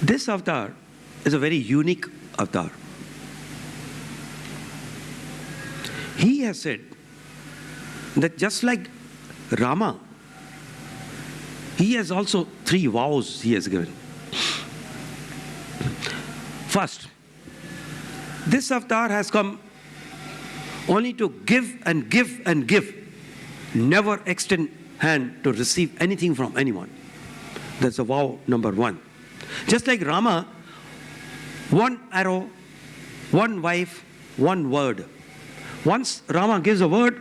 This avatar is a very unique avatar. He has said that just like Rama, he has also 3 vows he has given. First, this avatar has come only to give and give and give, never extend hand to receive anything from anyone. That's a vow number 1. Just like Rama, 1 arrow, 1 wife, 1 word. Once Rama gives a word,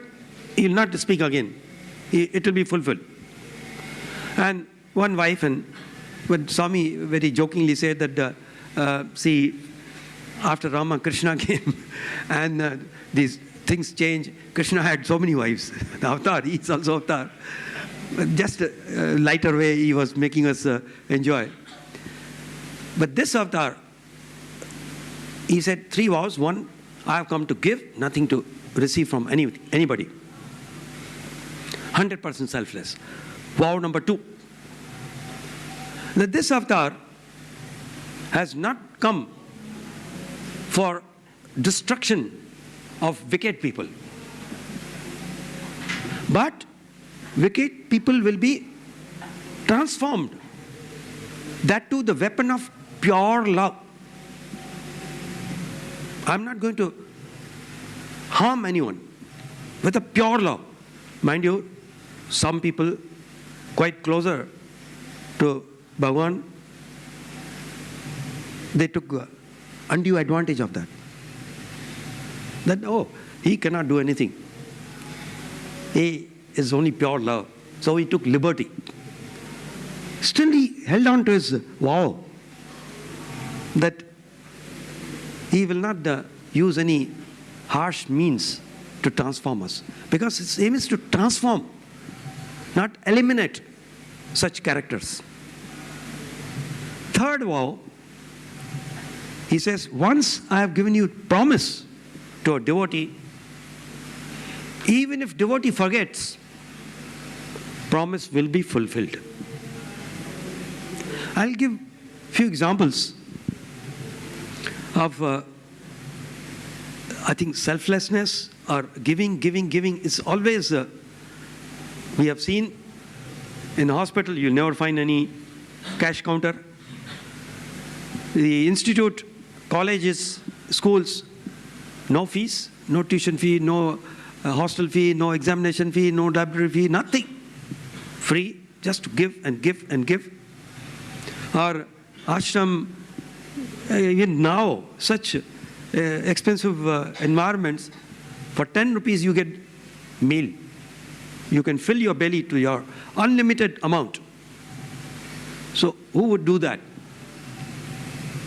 he will not speak again. It will be fulfilled. And 1 wife, and when Swami very jokingly said that, see, after Rama, Krishna came, and these things change. Krishna had so many wives. The avatar, he is also avatar. Just a lighter way he was making us enjoy. But this avatar, he said 3 vows. 1, I have come to give, nothing to receive from anybody. 100% selfless. Vow number 2, that this avatar has not come for destruction of wicked people. But wicked people will be transformed. That too, the weapon of pure love. I'm not going to harm anyone with a pure love. Mind you, some people quite closer to Bhagavan, they took undue advantage of that. That, oh, he cannot do anything. He is only pure love. So he took liberty. Still he held on to his vow that he will not use any harsh means to transform us. Because his aim is to transform, not eliminate such characters. Third vow, he says, once I have given you promise to a devotee, even if devotee forgets, promise will be fulfilled. I'll give few examples of, I think, selflessness or giving is always, we have seen in the hospital, you'll never find any cash counter. The institute, colleges, schools, no fees, no tuition fee, no hostel fee, no examination fee, no library fee, nothing. Free, just to give and give and give. Or ashram, even now, such expensive environments, for 10 rupees you get meal. You can fill your belly to your unlimited amount. So who would do that?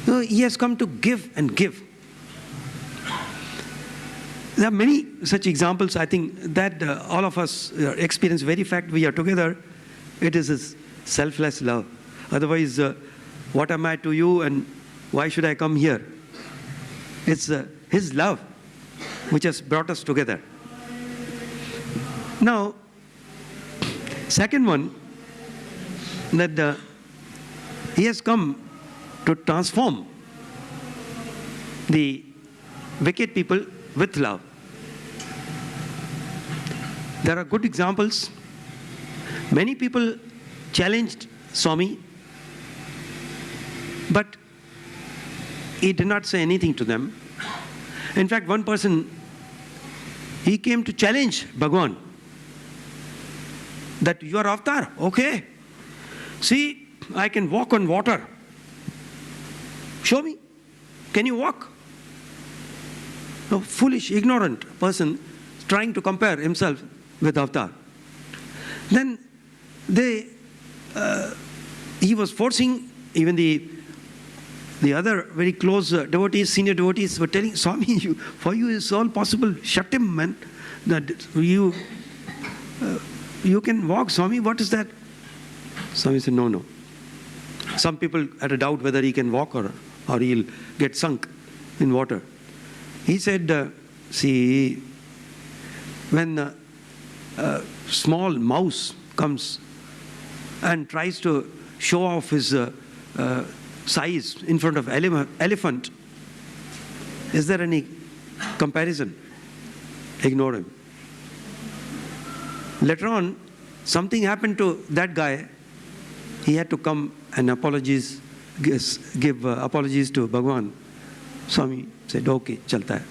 No, he has come to give and give. There are many such examples. I think that all of us experience. Very fact we are together, it is his selfless love. Otherwise, what am I to you and why should I come here? It's his love which has brought us together. Now, second one, that he has come to transform the wicked people with love. There are good examples. Many people challenged Swami, but he did not say anything to them. In fact, one person, he came to challenge Bhagavan that you are avatar, okay? See, I can walk on water. Show me. Can you walk? A foolish, ignorant person trying to compare himself with avatar. Then he was forcing, even the other very close devotees, senior devotees were telling, Swami, for you is all possible. Shut him, man. That you can walk, Swami. What is that? Swami said, no. Some people had a doubt whether he can walk or he'll get sunk in water. He said, see, when a small mouse comes and tries to show off his size in front of elephant. Is there any comparison? Ignore him. Later on, something happened to that guy. He had to come and give apologies to Bhagwan. Swami said, okay, chalta hai.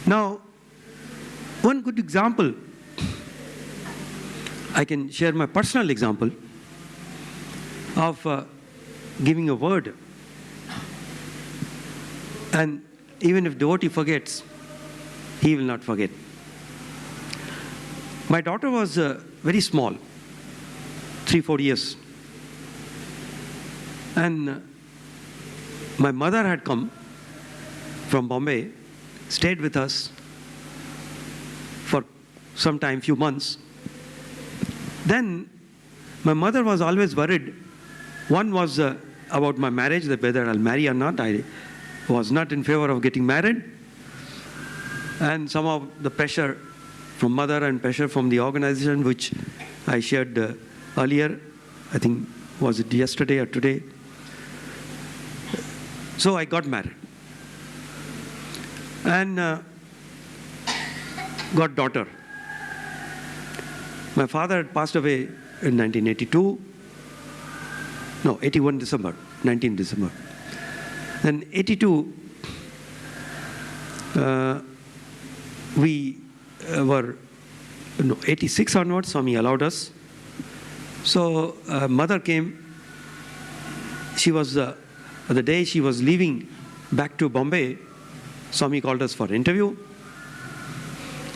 Now, one good example, I can share my personal example of giving a word. And even if devotee forgets, he will not forget. My daughter was very small, 3-4 years. And my mother had come from Bombay, stayed with us for some time, few months. Then my mother was always worried. One was about my marriage, that whether I'll marry or not. I was not in favor of getting married. And somehow the pressure from mother and pressure from the organization, which I shared earlier, I think, was it yesterday or today? So I got married. And got daughter. My father had passed away in 1982. No, 81 December, 19 December. Then 82, we were, 86 onwards, Swami allowed us. So mother came. She was, the day she was leaving back to Bombay, Swami called us for interview.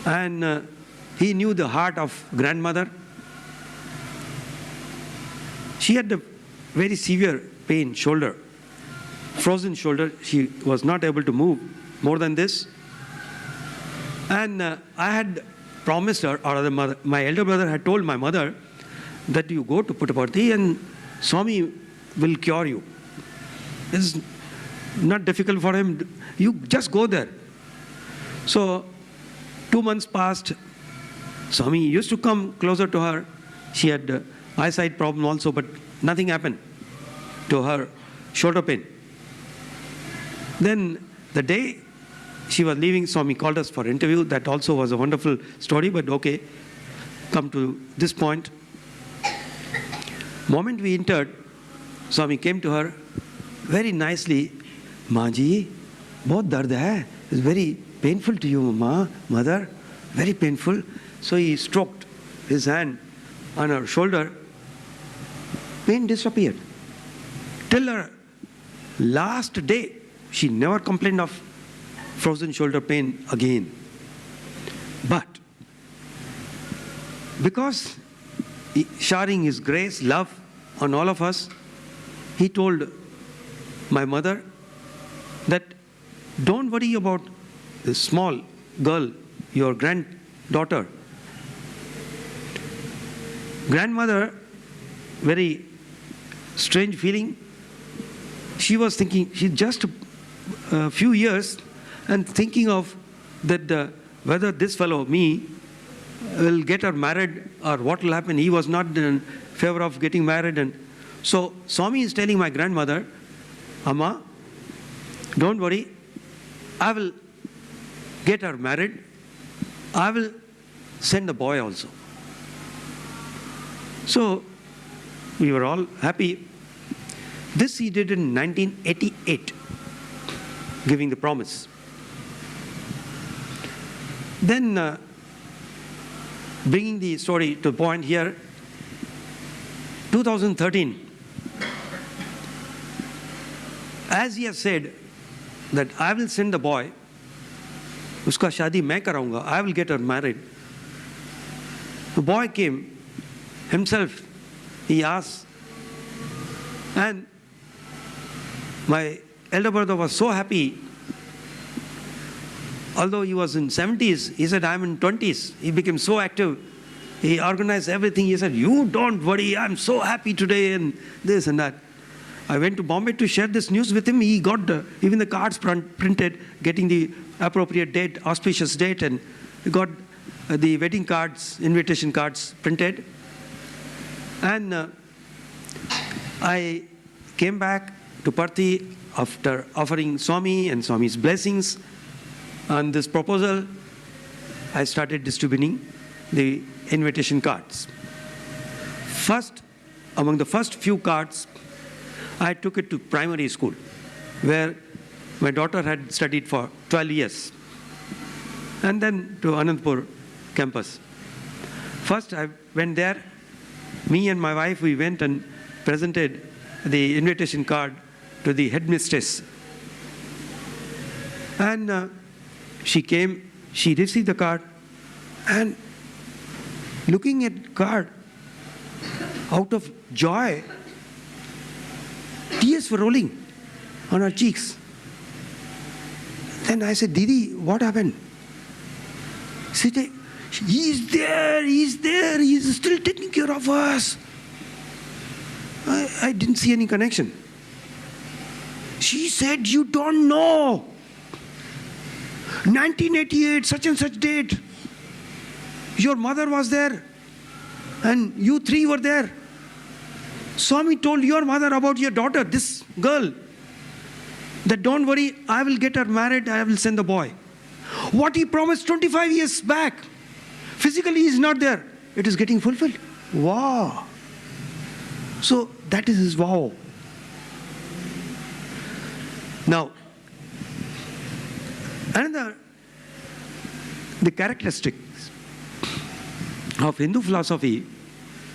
And he knew the heart of grandmother. She had a very severe pain, shoulder, frozen shoulder. She was not able to move more than this. And I had promised her, or my elder brother had told my mother that you go to Puttaparthi and Swami will cure you. It's not difficult for him. You just go there. So 2 months passed. Swami used to come closer to her. She had eyesight problem also, but nothing happened to her shoulder pain. Then the day she was leaving, Swami called us for interview. That also was a wonderful story, but okay, come to this point. Moment we entered, Swami came to her very nicely. Maan ji, bahut dard hai. It's very painful to you, mother, very painful. So he stroked his hand on her shoulder. Pain disappeared. Till her last day, she never complained of frozen shoulder pain again. But because showering his grace, love on all of us, he told my mother that don't worry about this small girl, your granddaughter. Grandmother, very strange feeling. She was thinking, she just a few years and thinking of that whether this fellow, me, will get her married or what will happen. He was not in favor of getting married. And so Swami is telling my grandmother, Amma, don't worry, I will get her married. I will send a boy also. So we were all happy. This he did in 1988, giving the promise. Then bringing the story to the point here, 2013, as he has said that I will send the boy, uska shadi main karaunga, I will get her married. The boy came himself, he asked, and my elder brother was so happy. Although he was in 70s, he said, I'm in 20s. He became so active. He organized everything. He said, you don't worry, I'm so happy today, and this and that. I went to Bombay to share this news with him. He got even the cards printed, getting the appropriate date, auspicious date, and he got the wedding cards, invitation cards printed. And I came back to Parthi after offering Swami and Swami's blessings on this proposal. I started distributing the invitation cards. First, among the first few cards, I took it to primary school, where my daughter had studied for 12 years, and then to Anandpur campus. First, I went there. Me and my wife, we went and presented the invitation card to the headmistress. And she came, she received the card, and looking at the card, out of joy, tears were rolling on her cheeks. Then I said, Didi, what happened? She said, he's there, he's still taking care of us. I didn't see any connection. She said, you don't know. 1988, such and such date, your mother was there, and you three were there. Swami told your mother about your daughter, this girl, that don't worry, I will get her married, I will send the boy. What he promised 25 years back, physically he is not there. It is getting fulfilled. Wow. So that is his vow. Now, another, the characteristics of Hindu philosophy,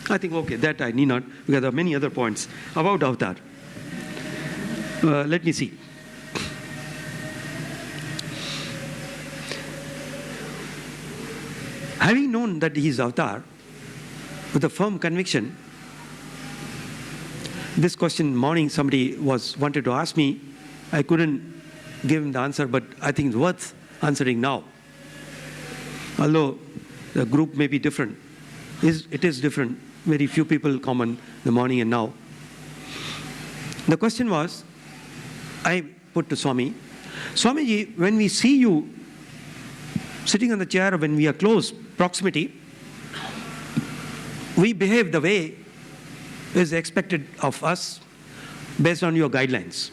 I think, okay, that I need not, because there are many other points about avatar. Let me see. Having known that he is avatar, with a firm conviction, this question morning somebody wanted to ask me. I couldn't give him the answer, but I think it's worth answering now. Although the group may be different, it is different. Very few people come in the morning and now. The question was, I put to Swami, Swamiji, when we see you sitting on the chair, when we are close proximity, we behave the way is expected of us based on your guidelines.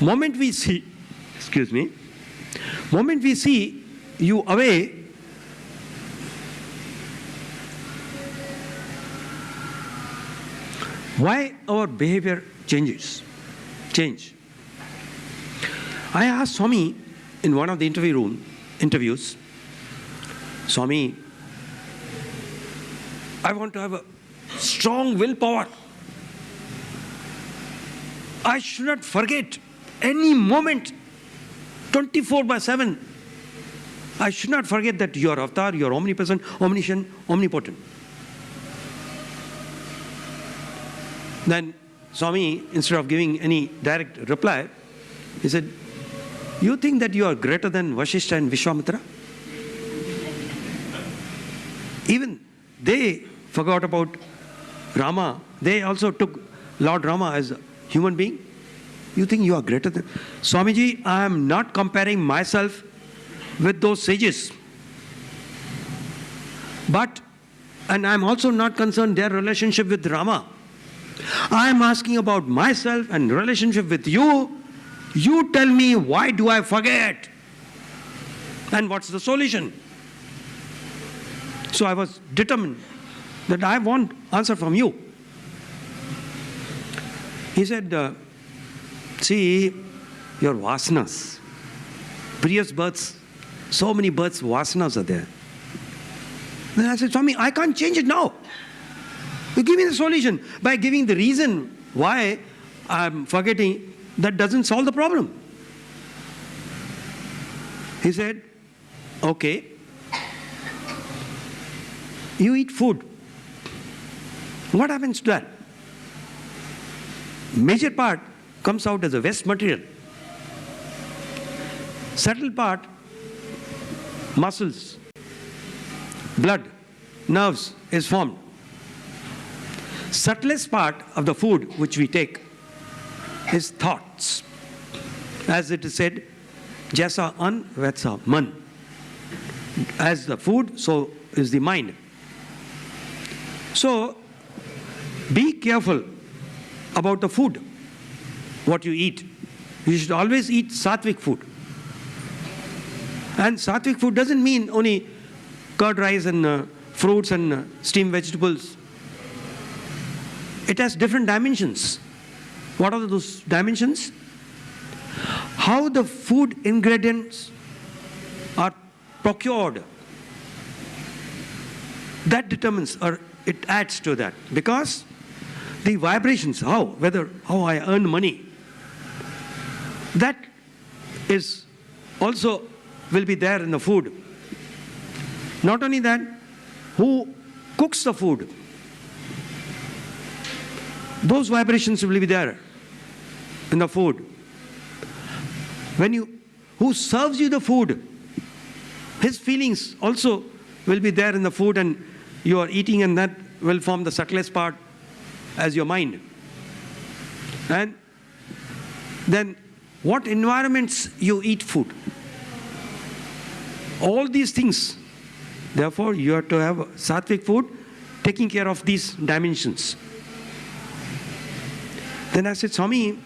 Moment we see you away, why our behavior change? I asked Swami in one of the interviews, Swami, I want to have a strong willpower. I should not forget any moment, 24/7. I should not forget that you are avatar, you are omnipresent, omniscient, omnipotent. Then Swami, instead of giving any direct reply, he said, you think that you are greater than Vasishtha and Vishwamitra? Even they forgot about Rama. They also took Lord Rama as a human being. You think you are greater than... Swamiji, I am not comparing myself with those sages. And I am also not concerned their relationship with Rama. I am asking about myself and relationship with you. You tell me, why do I forget? And what's the solution? So I was determined that I want answer from you. He said, see, your vasanas, previous births, so many births, vasanas are there. Then I said, Swami, I can't change it now. You give me the solution. By giving the reason why I'm forgetting, that doesn't solve the problem. He said, okay, you eat food. What happens to that? Major part comes out as a waste material. Subtle part, muscles, blood, nerves is formed. Subtlest part of the food which we take is thoughts. As it is said, Jaisa an, Vaitsa man. As the food, so is the mind. So, be careful about the food, what you eat. You should always eat sattvic food. And sattvic food doesn't mean only curd rice and fruits and steamed vegetables. It has different dimensions. What are those dimensions? How the food ingredients are procured. That determines, or it adds to that. Because the vibrations, how I earn money, that is also will be there in the food. Not only that, who cooks the food, those vibrations will be there in the food. Who serves you the food, his feelings also will be there in the food, and you are eating, and that will form the subtlest part as your mind. And then what environments you eat food. All these things. Therefore, you have to have sattvic food taking care of these dimensions. Then I said, Swami,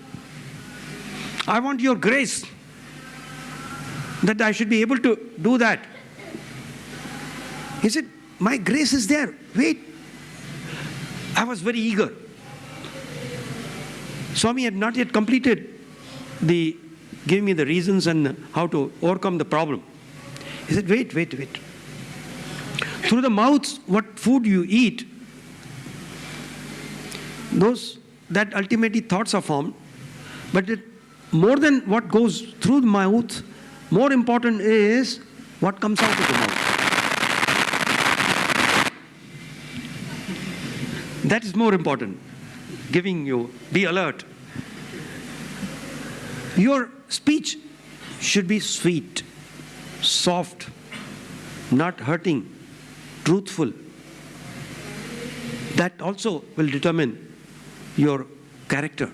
I want your grace that I should be able to do that. He said, my grace is there. Wait. I was very eager. Swami had not yet completed giving me the reasons and how to overcome the problem. He said, wait. Through the mouth, what food you eat, that ultimately thoughts are formed, but more than what goes through the mouth, more important is what comes out of the mouth. That is more important. Be alert. Your speech should be sweet, soft, not hurting, truthful. That also will determine your character.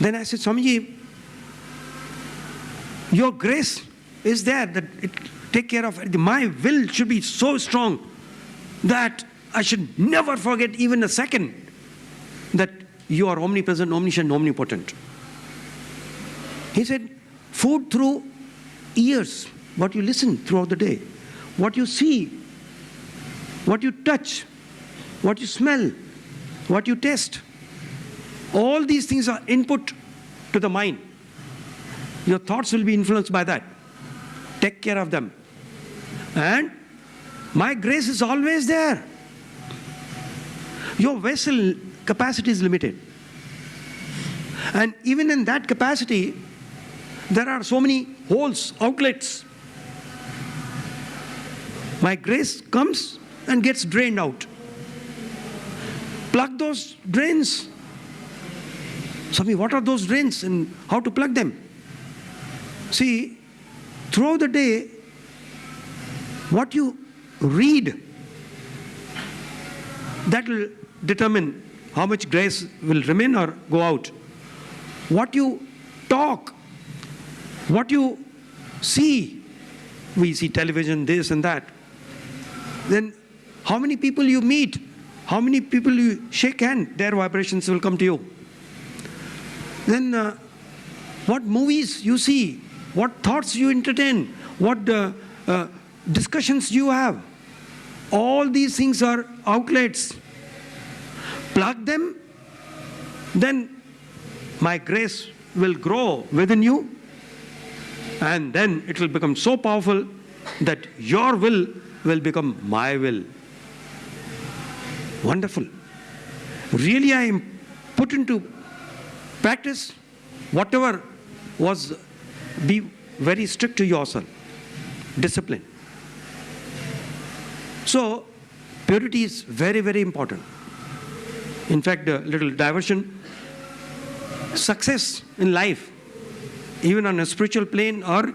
Then I said, Swamiji, your grace is there that it take care of it. My will should be so strong that I should never forget even a second that you are omnipresent, omniscient, omnipotent. He said, food through ears, what you listen throughout the day, what you see, what you touch, what you smell, what you taste. All these things are input to the mind. Your thoughts will be influenced by that. Take care of them. And my grace is always there. Your vessel capacity is limited. And even in that capacity, there are so many holes, outlets. My grace comes and gets drained out. Plug those drains. Swami, what are those drains and how to plug them? See, throughout the day, what you read, that will determine how much grace will remain or go out. What you talk, what you see, we see television, this and that. Then how many people you meet, how many people you shake hand, their vibrations will come to you. Then what movies you see, what thoughts you entertain, what discussions you have. All these things are outlets. Plug them, then my grace will grow within you, and then it will become so powerful that your will become my will. Wonderful. Really, I am put into practice whatever was. Be very strict to yourself. Discipline. So, purity is very, very important. In fact, a little diversion. Success in life, even on a spiritual plane or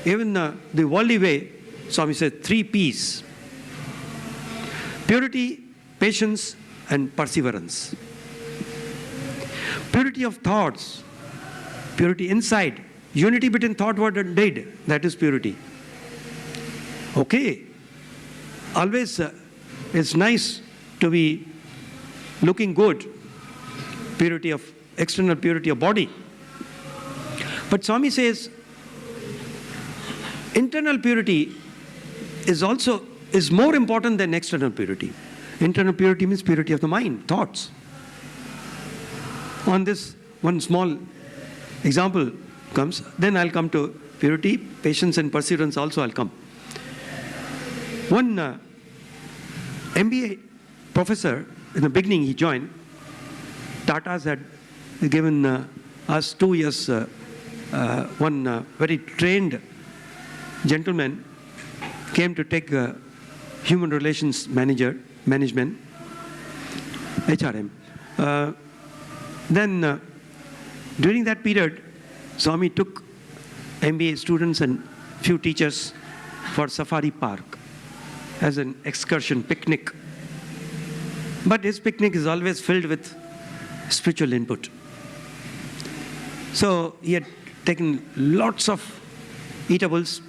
even the worldly way, Swami said 3 P's. Purity, patience, and perseverance. Purity of thoughts, purity inside, unity between thought, word, and deed, that is purity. Okay, always it's nice to be looking good, purity of external purity of body. But Swami says internal purity is more important than external purity. Internal purity means purity of the mind, thoughts. On this one small example comes, then I'll come to purity, patience and perseverance also I'll come. One MBA professor, in the beginning he joined, Tata's had given us 2 years, one very trained gentleman came to take human relations management, HRM. Then during that period, Swami took MBA students and few teachers for Safari Park as an excursion picnic. But his picnic is always filled with spiritual input. So he had taken lots of eatables.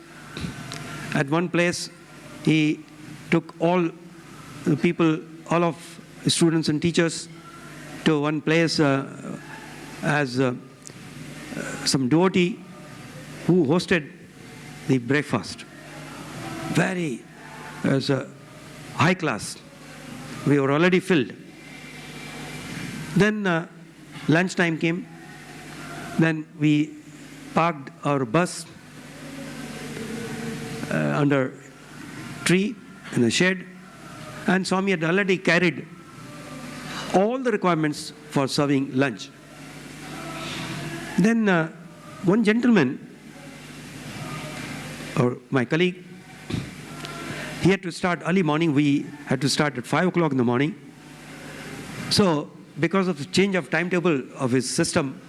At one place, he took all the people, all of students and teachers to one place as some devotee who hosted the breakfast. Very, as a high class. We were already filled. Then lunchtime came. Then we parked our bus under tree in a shed, and Swami had already carried all the requirements for serving lunch. Then one gentleman, or my colleague, he had to start early morning. We had to start at 5 o'clock in the morning. So because of the change of timetable of his system,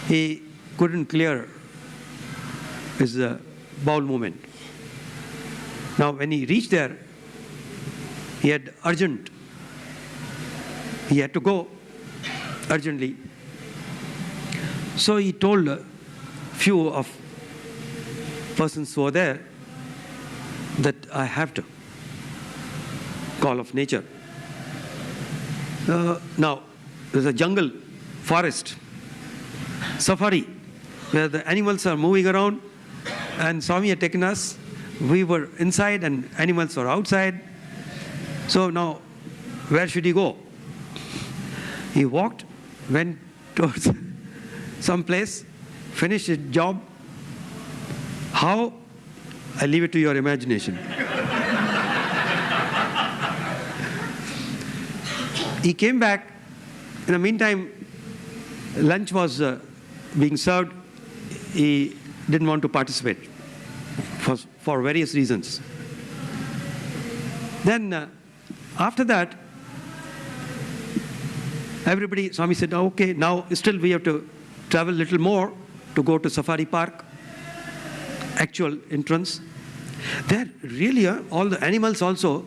he couldn't clear his bowel movement. Now when he reached there, he had to go urgently. So he told a few of persons who were there that I have to call of nature. Now there's a jungle, forest, safari, where the animals are moving around, and Swami had taken us. We were inside and animals were outside. So now, where should he go? He walked, went towards some place, finished his job. How? I leave it to your imagination. He came back. In the meantime, lunch was being served. He didn't want to participate for various reasons. Then after that, everybody, Swami said, oh, okay, now still we have to travel a little more to go to Safari Park, actual entrance. There really are all the animals also,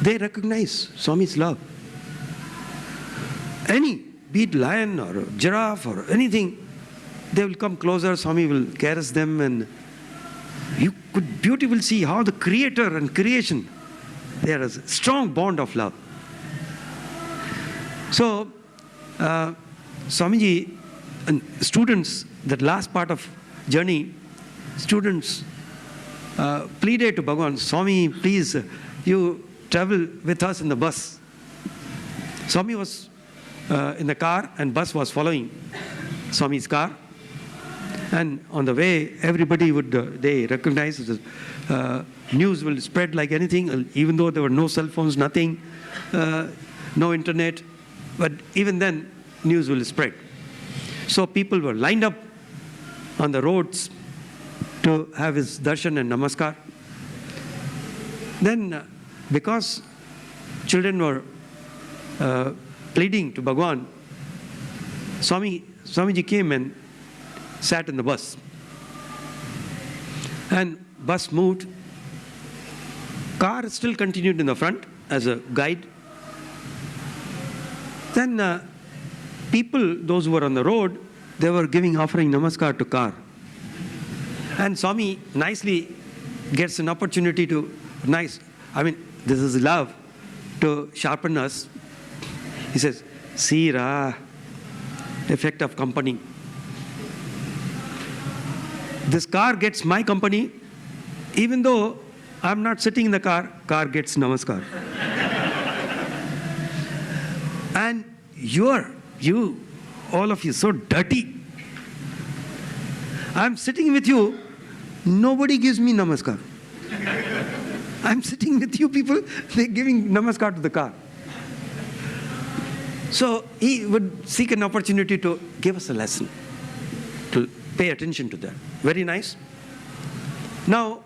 they recognize Swami's love. Any, be it lion or giraffe or anything, they will come closer, Swami will caress them, and you could beautifully see how the creator and creation, there is a strong bond of love. So, Swamiji and students, that last part of journey, students pleaded to Bhagavan, Swami, please, you travel with us in the bus. Swami was in the car and bus was following Swami's car. And on the way, everybody would, they recognize the news will spread like anything, even though there were no cell phones, nothing, no internet. But even then, news will spread. So people were lined up on the roads to have his darshan and namaskar. Then, because children were pleading to Bhagwan, Swamiji came and sat in the bus. And bus moved. Car still continued in the front as a guide. Then people, those who were on the road, they were offering namaskar to car. And Swami nicely gets an opportunity to, this is love, to sharpen us. He says, see, Ra, effect of company. This car gets my company, even though I'm not sitting in the car, car gets namaskar. And you, all of you, so dirty. I'm sitting with you, nobody gives me namaskar. I'm sitting with you people, they're giving namaskar to the car. So he would seek an opportunity to give us a lesson, to pay attention to that. Very nice. Now,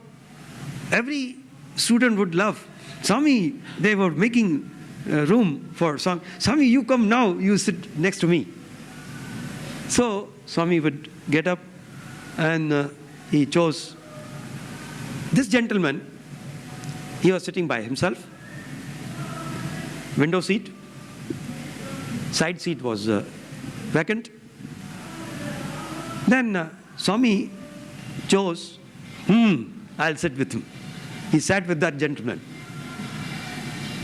every student would love. Swami, they were making room for Swami. Swami, you come now, you sit next to me. So Swami would get up and he chose this gentleman. He was sitting by himself. Window seat. Side seat was vacant. Then Swami chose, I'll sit with him. He sat with that gentleman,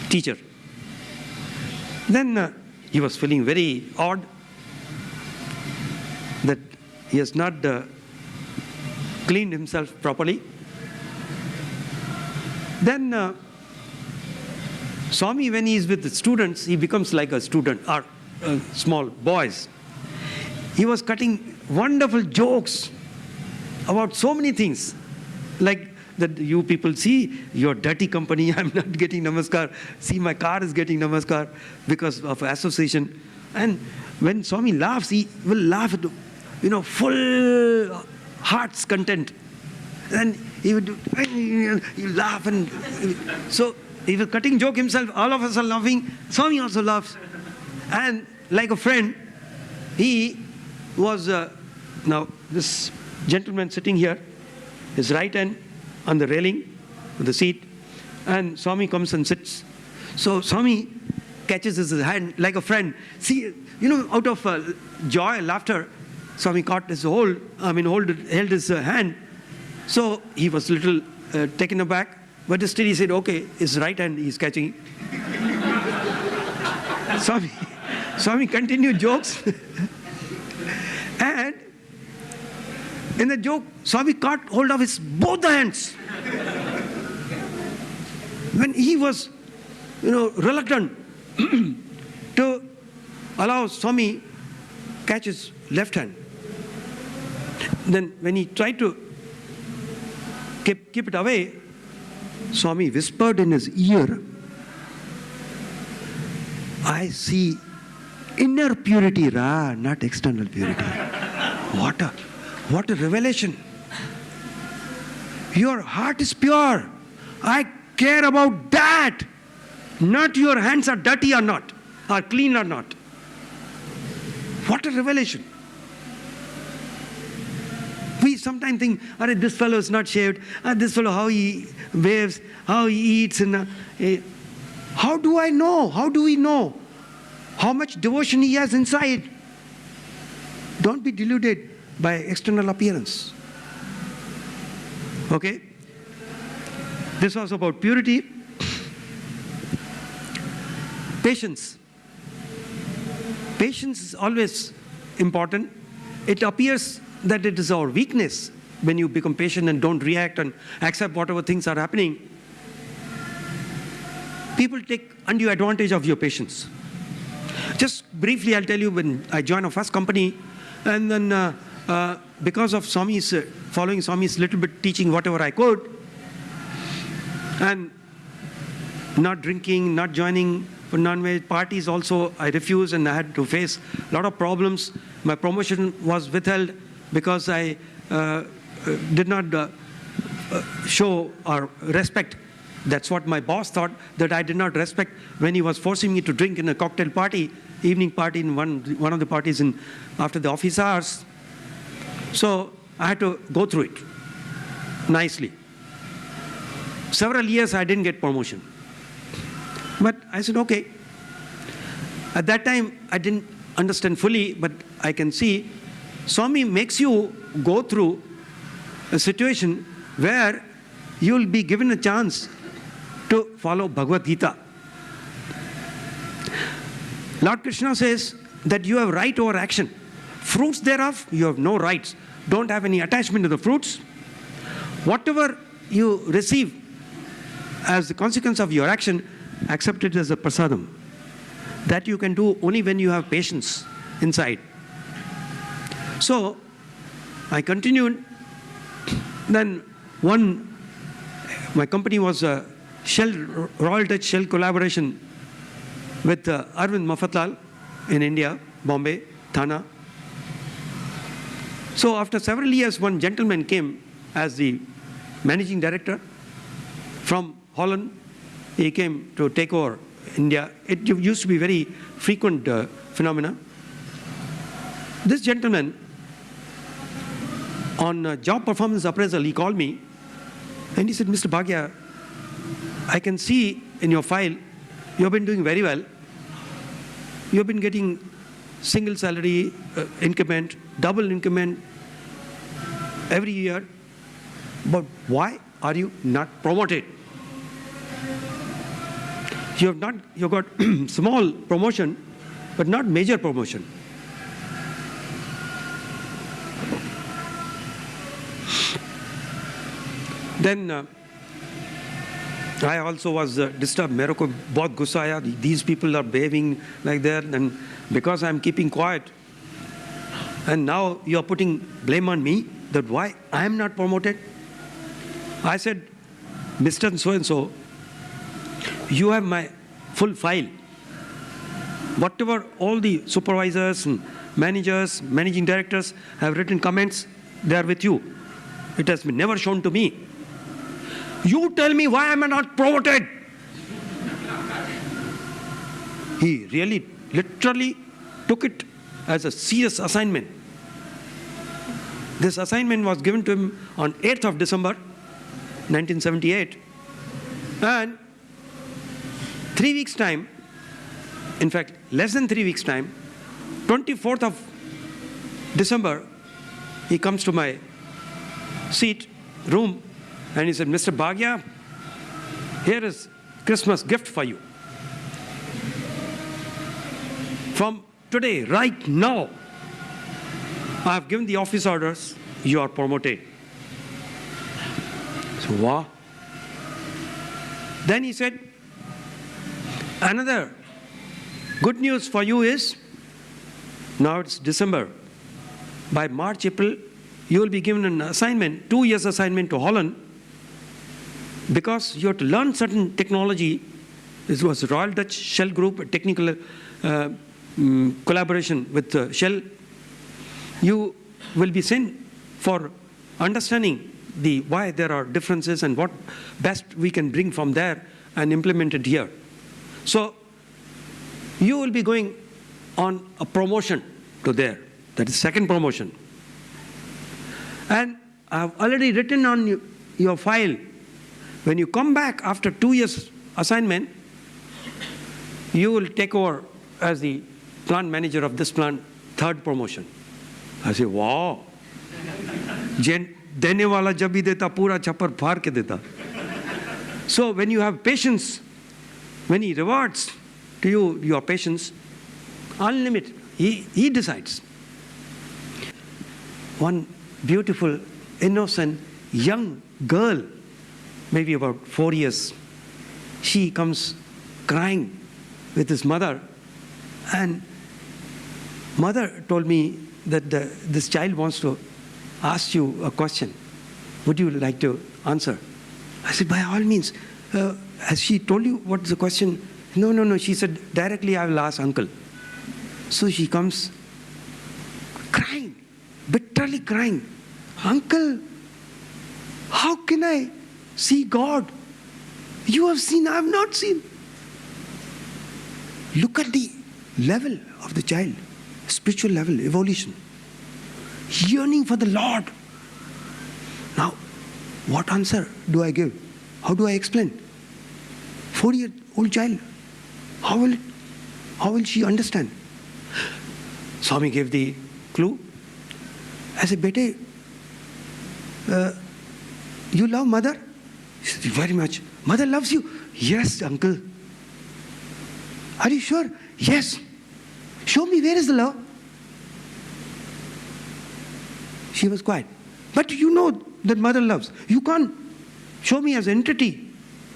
teacher. Then he was feeling very odd that he has not cleaned himself properly. Then Swami, when he is with the students, he becomes like a student, or small boys. He was cutting wonderful jokes about so many things, like that you people see your dirty company, I'm not getting namaskar. See, my car is getting namaskar because of association. And when Swami laughs, he will laugh at, full heart's content. And he would he laugh, and so he was cutting joke himself. All of us are laughing. Swami also laughs. And like a friend, he was, now this gentleman sitting here, his right hand on the railing of the seat, and Swami comes and sits. So Swami catches his hand like a friend. See, out of joy, laughter, Swami caught his held his hand. So he was a little taken aback, but still he said, okay, his right hand he's catching. Swami continued jokes. And in the joke, Swami caught hold of his both the hands. When he was, reluctant to allow Swami catch his left hand. Then when he tried to keep it away, Swami whispered in his ear, I see inner purity, Ra, not external purity. What a revelation. Your heart is pure. I care about that. Not your hands are dirty or not, or clean or not. What a revelation. We sometimes think, this fellow is not shaved. This fellow, how he behaves, how he eats. And how do I know? How do we know how much devotion he has inside? Don't be deluded by external appearance. Okay? This was about purity. Patience. Patience is always important. It appears that it is our weakness when you become patient and don't react and accept whatever things are happening. People take undue advantage of your patience. Just briefly, I'll tell you, when I joined a first company, and then because of Swami's, following Swami's little bit teaching whatever I could, and not drinking, not joining non-veg parties also, I refused, and I had to face a lot of problems. My promotion was withheld because I did not show or respect. That's what my boss thought, that I did not respect when he was forcing me to drink in a cocktail party, evening party in one of the parties after the office hours. So I had to go through it nicely. Several years I didn't get promotion. But I said, okay. At that time, I didn't understand fully, but I can see Swami makes you go through a situation where you will be given a chance to follow Bhagavad Gita. Lord Krishna says that you have right over action. Fruits thereof, you have no rights. Don't have any attachment to the fruits. Whatever you receive as the consequence of your action, accept it as a prasadam. That you can do only when you have patience inside. So, I continued. Then my company was a Royal Dutch Shell collaboration with Arvind Mafatlal in India, Bombay, Thana. So after several years, one gentleman came as the managing director from Holland. He came to take over India. It used to be very frequent phenomena. This gentleman, on job performance appraisal, he called me and he said, Mr. Bhagia, I can see in your file, you have been doing very well. You have been getting single salary increment, double increment every year. But why are you not promoted? You got small promotion, but not major promotion. Then I also was disturbed. मेरे को बहुत गुस्सा आया. These people are behaving like that, and because I'm keeping quiet, and now you are putting blame on me that why I am not promoted. I said, Mr. So-and-so, you have my full file. Whatever all the supervisors and managers, managing directors have written comments, they are with you. It has been never shown to me. You tell me why am I not promoted? He really, literally took it as a serious assignment. This assignment was given to him on 8th of December, 1978. And 3 weeks' time, in fact, less than 3 weeks' time, 24th of December, he comes to my room, and he said, Mr. Bhagia, here is Christmas gift for you. From today, right now, I have given the office orders, you are promoted. So, wow. Then he said, another good news for you is, now it's December. By March, April, you will be given an assignment, 2 years assignment to Holland, because you have to learn certain technology. This was Royal Dutch Shell Group, a technical collaboration with Shell. You will be sent for understanding why there are differences and what best we can bring from there and implement it here. So you will be going on a promotion to there. That is second promotion. And I have already written on your file, when you come back after 2 years assignment, you will take over as the plant manager of this plant, third promotion. I say, wow. देने वाला जब भी देता पूरा छप्पर फाड़ के देता. So when you have patience, when he rewards to you your patience, unlimited, he decides. One beautiful, innocent, young girl, maybe about 4 years, she comes crying with his mother, and mother told me that this child wants to ask you a question. Would you like to answer? I said, by all means. Has she told you what's the question? No. She said, directly I will ask uncle. So she comes crying, bitterly crying. Uncle, how can I see God? You have seen, I have not seen. Look at the level of the child, spiritual level, evolution. Yearning for the Lord. Now, what answer do I give? How do I explain? 4-year-old child. How will she understand? Swami gave the clue. I said, Bete, you love mother? He said, very much. Mother loves you? Yes, uncle. Are you sure? Yes. Show me, where is the love? She was quiet. But you know that mother loves. You can't show me as an entity.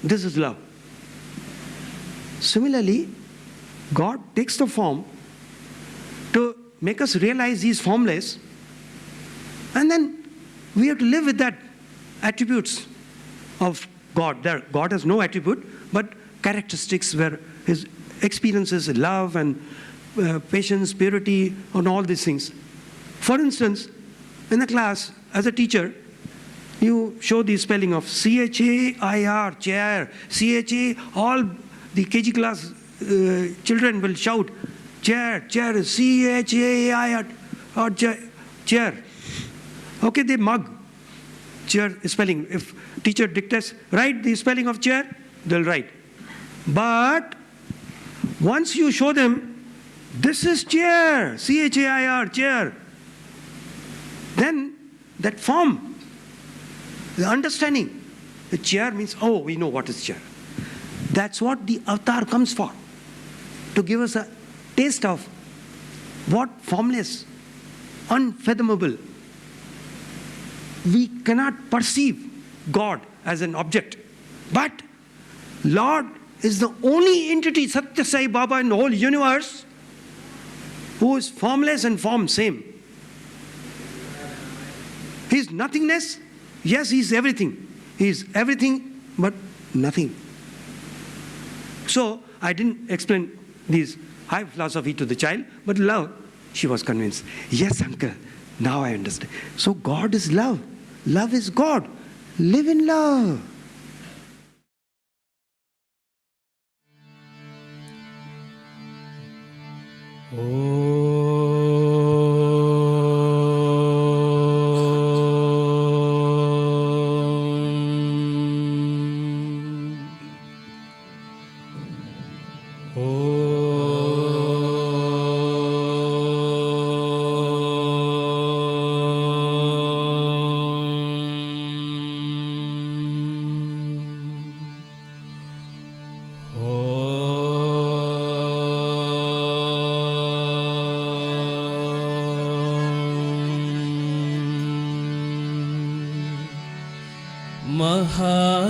This is love. Similarly, God takes the form to make us realize He is formless, and then we have to live with that attributes of God. God has no attribute, but characteristics where His experiences, love and patience, purity, and all these things. For instance, in the class, as a teacher, you show the spelling of C-H-A-I-R, chair, C-H-A, all the KG class children will shout, chair, chair, C-H-A-I-R, or chair. Okay, they mug chair spelling. If teacher dictates, write the spelling of chair, they'll write. But once you show them, this is chair, C-H-A-I-R, chair, then that form, the understanding, the chair means, oh, we know what is chair. That's what the avatar comes for, to give us a taste of what formless, unfathomable. We cannot perceive God as an object. But Lord is the only entity, Satya Sai Baba, in the whole universe who is formless and form same. He is nothingness. Yes, He is everything. He is everything but nothing. So I didn't explain this high philosophy to the child, but love, she was convinced. Yes, uncle, now I understand. So God is love. Love is God. Live in love.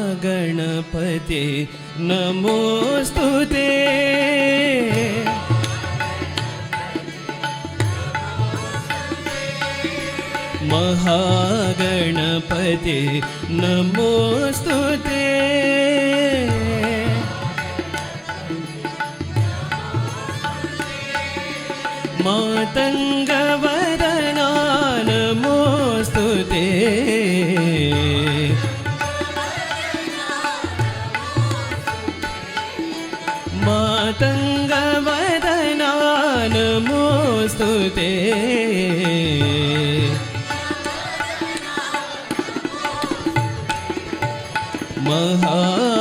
महागणपते नमोस्तुते महागणपते नमोस्तुते मातङ्गवदना नमोस्तुते मातङ्गवदना नमोस्तुते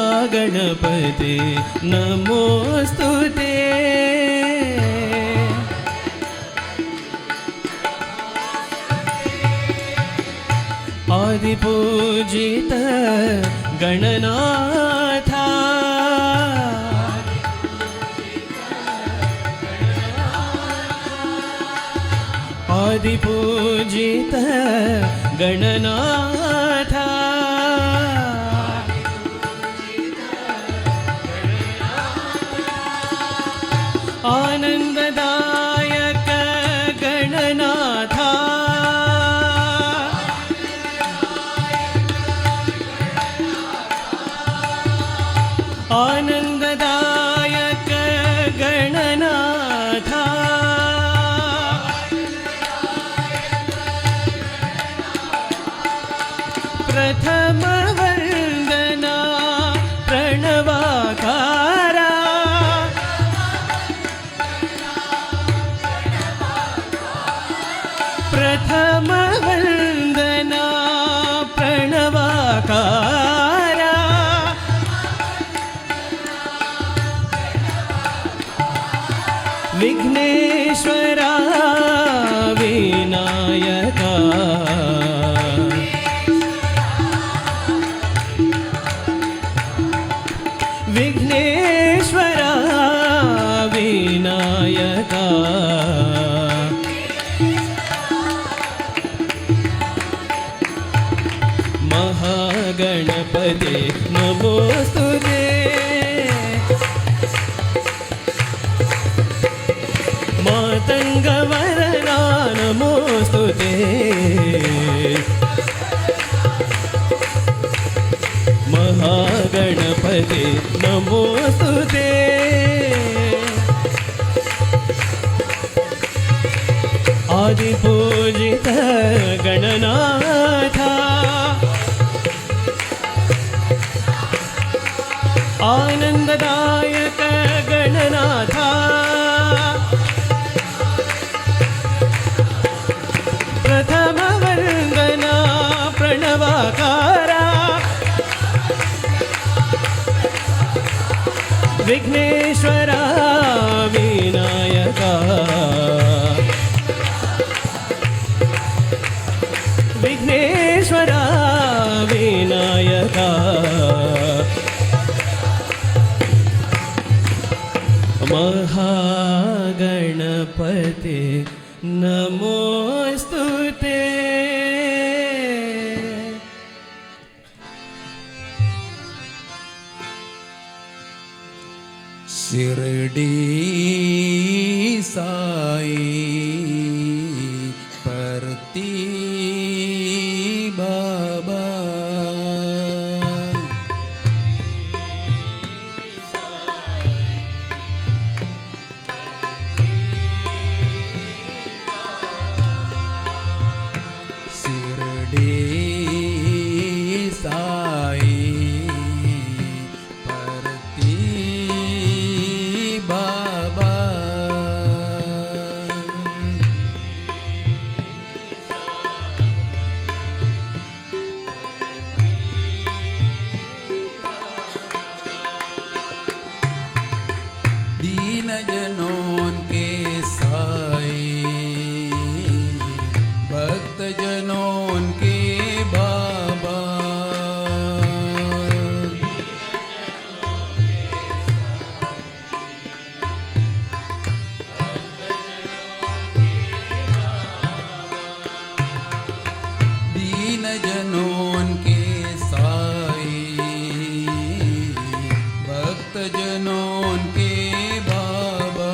महागणपते नमोस्तुते आदिपूजित गणनाथा आदिपूजित गणनाथा आनन्ददायक गणनाथा आनन्ददायक गणनाथा प्रथम वन्दना प्रणवाकारा प्रथम वन्दना प्रणवाकारा विघ्नेश्वरा विनायका विघ्नेश्वरा विनायका नमोस्तुते मातङ्गवरदा नमोस्तुते महागणपते नमोस्तुते आदिपूजित गणनाथ आनन्ददायक गणनाथ प्रथमवन्दना प्रणवाकारा विघ्नेश्वरा विनायका विघ्नेश्वरा विनायका महागणपते नमोस्तुते शिरडी साई परती बाबा शिरडी साई परती बाबा दीन जनों के साई भक्त जनों के बाबा दीन जनों के साई भक्त जनों के बाबा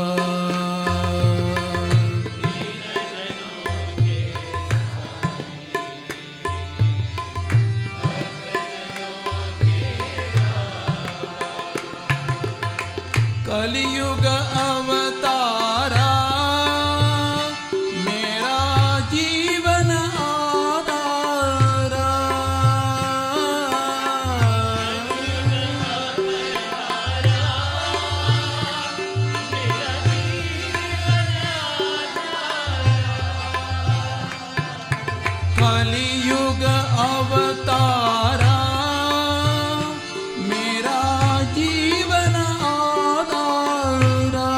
कलियुग अवतारा मेरा जीवन आधारा कलियुग अवतारा मेरा जीवन आधारा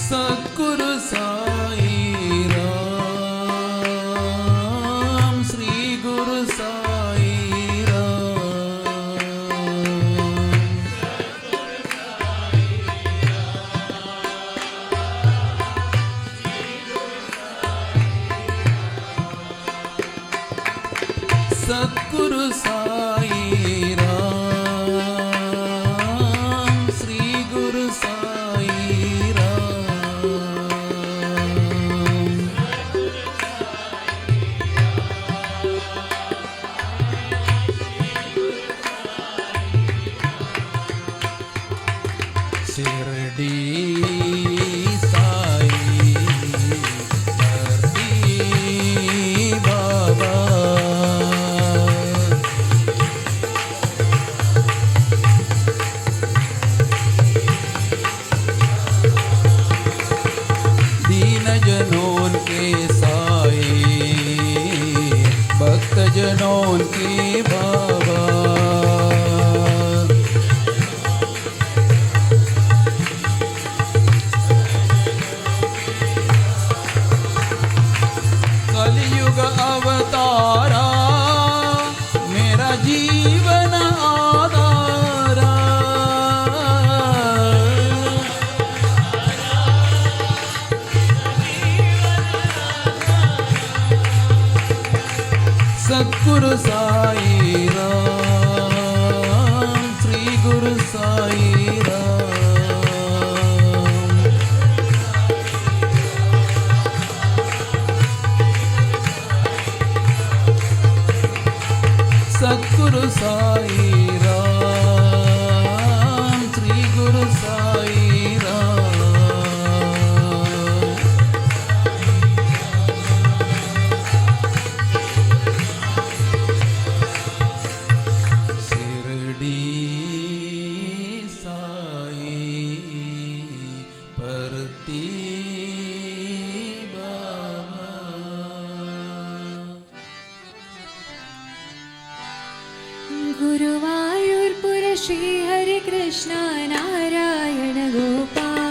सद्गुरु साई राम श्री गुरु साई राम सद्गुरु साई राम श्री गुरु साई राम शिरडी साई परती बाबा दीन जनों के साई भक्त जनों के बाबा सद्गुरु साई राम, श्री गुरु साई राम। सद्गुरु साई राम, श्री गुरु साई राम। शिरडी साई परती बाबा। गुरुवायूरपुर श्री हरे कृष्ण नारायण गोपाल।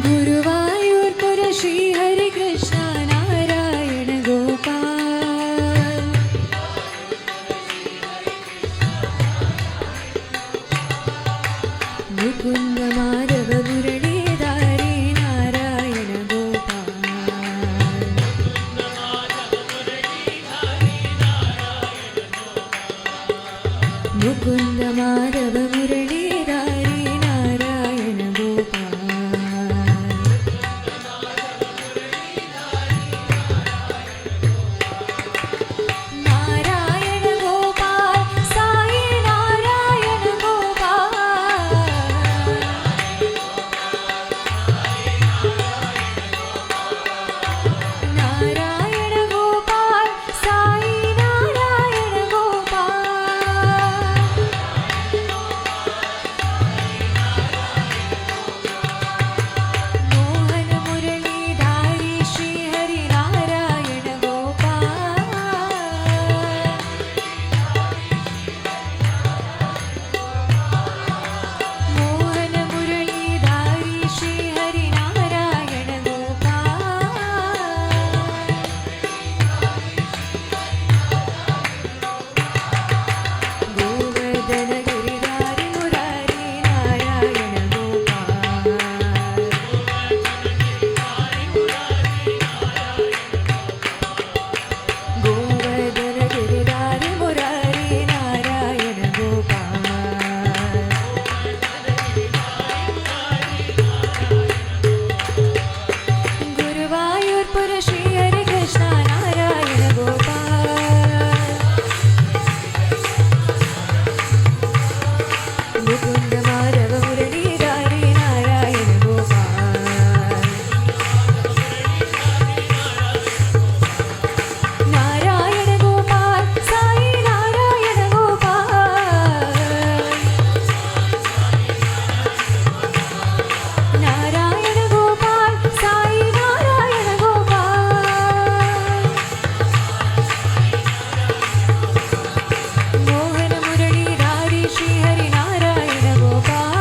गुरुवायूरपुर श्री हरे कृष्ण नारायण गोपाल। मुकुंद माधव मुरलीधारी नारायण गोपाल। मुकुंद माधव मुरलीधारी नारायण गोपाल। नारायण गोपाल साई नारायण गोपाल। नारायण गोपाल साई नारायण गोपाल। मोहन मुरलीधारी श्री हरि नारायण गोपाल। मोहन मुरलीधारी श्री हरि नारायण गोपाल। गोवर्धन गिरिधारी मुरारी नारायण गोपाल। गोवर्धन गिरिधारी मुरारी नारायण गोपाल। गुरुवायूरपुर श्री हरे कृष्ण नारायण गोपाल। मुकुंद माधव मुरलीधारी नारायण गोपाल। नारायण गोपाल साई नारायण गोपाल। नारायण गोपाल साई नारायण गोपाल। मोहन मुरलीधारी श्री हरि नारायण गोपाल।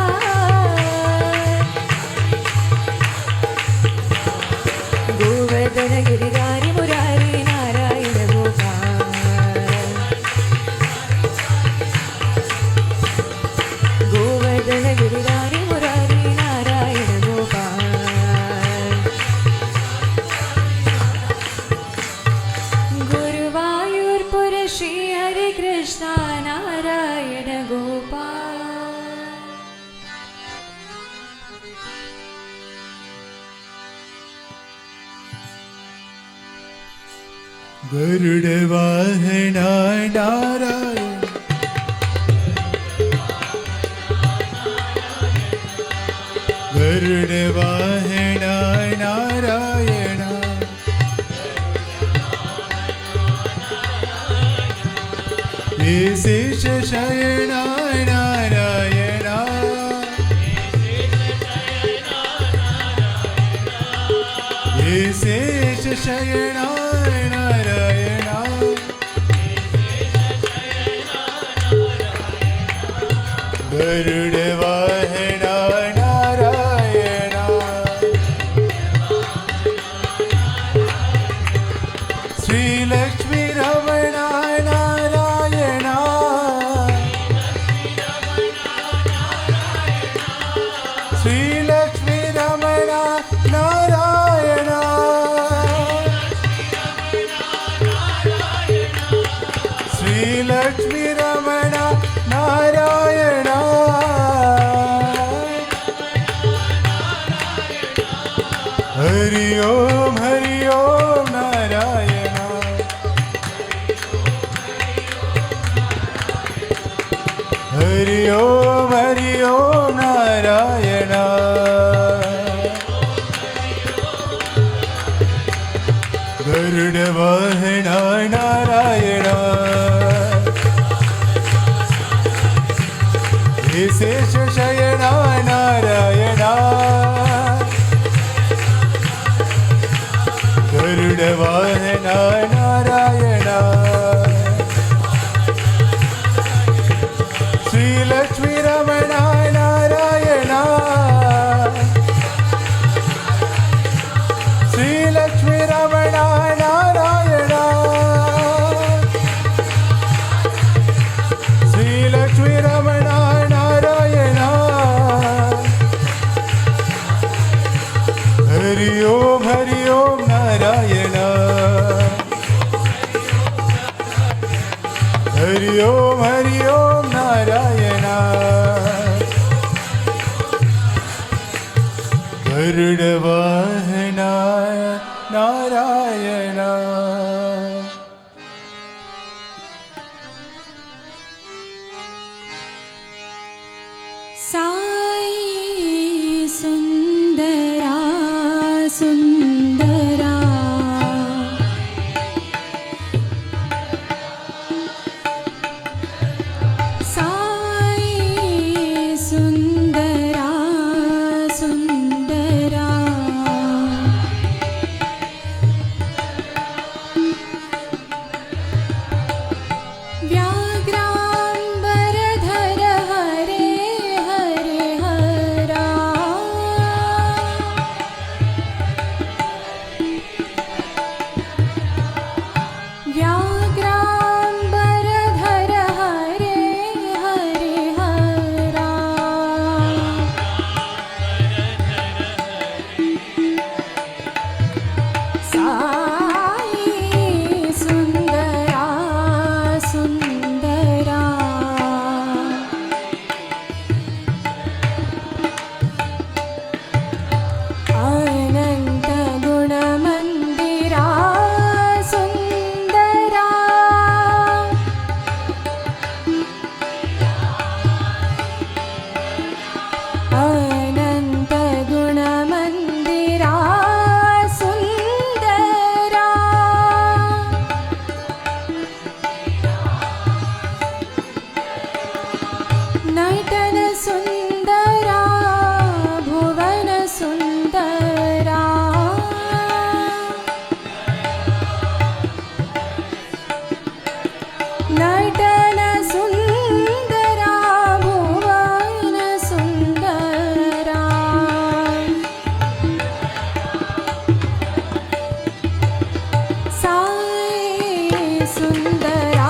गोवर्धन गिरिधारी मुरारी नारायण गोपाल। गोवर्धन गिरिधारी मुरारी नारायण गोपाल। गुरुवायूरपुर श्री हरे कृष्ण नारायण गोपाल। गरुड़ वाहन नारायण, गरुड़ वाहन नारायण। शेष शयन नारायण, शेष शयन नारायण। गरुड़ वाहन नारायण, श्री लक्ष्मी रमण नारायण, श्री लक्ष्मी रमण श्रीलक्ष्मी रमण नारायण हरि ओम नारायण हरि ओम नारायण गरुड़ वाहन नारायण शेष शयन नारायण गरुड़ वाहन नारायण श्री लक्ष्मी रमण नारायण श्री लक्ष्मी रमण नारायण श्री लक्ष्मी रमण नारायण हरि ओम नारायण हरि ओम नारायण गरुड़ वाहन नारायण साई सुंदरा सुंदरा साई सुंदरा सुंदरा व्याघ्रांबरधर हरे हरे हरा व्याघ्रांबरधर हरे हरे हरा साई सुंदरा सुंदरा अनंत गुणमंदिरा सुंदरा अनंत गुणमंदिरा सुंदरा नटन सुंदरा भुवन सुंदरा नटन सुंदरा भुवन सुंदरा साई सुंदरा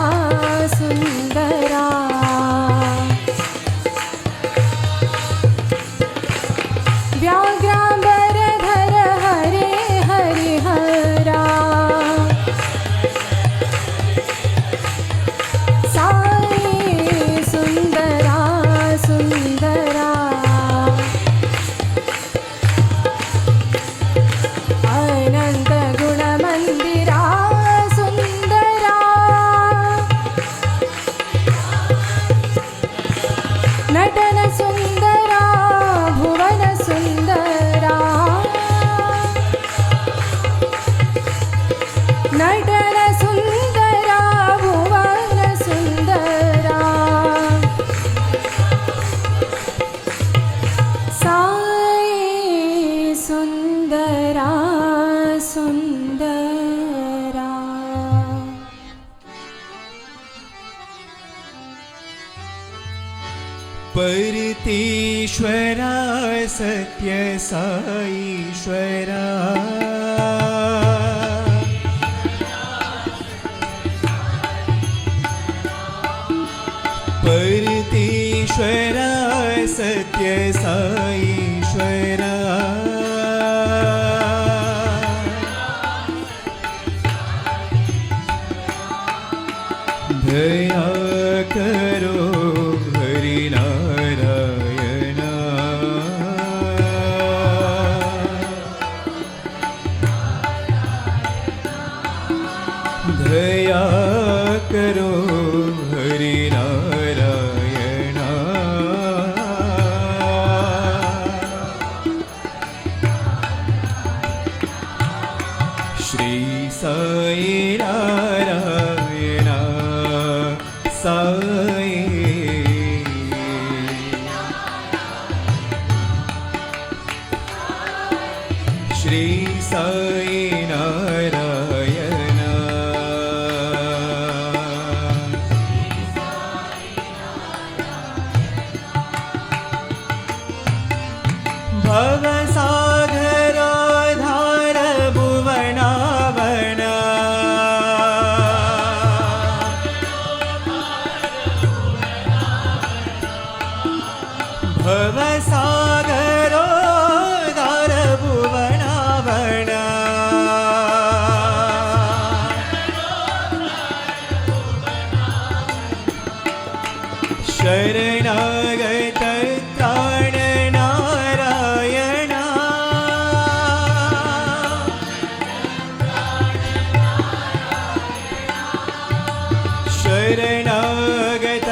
सुंदरा व्याघ्रांबरधर हरे हरे हरा साई सुंदरा सुंदरा अनंत गुणमंदिरा सुंदरा नटन सुंदरा भुवन सुंदरा नटन सुंदरा भुवन सुंदरा साई सुंदरा सुंदरा परितीश्वरा सत्य साईश्वरा परितीश्वरा सत्य साईश्वरा दया करो हरि नारायण दया करो हरि नारायण श्री साई नारायण साई श्री साई नारायण भवसागर धार भुवनावन भवसागर धार भुवनावन शरणागत त्राण नारायण शरणागत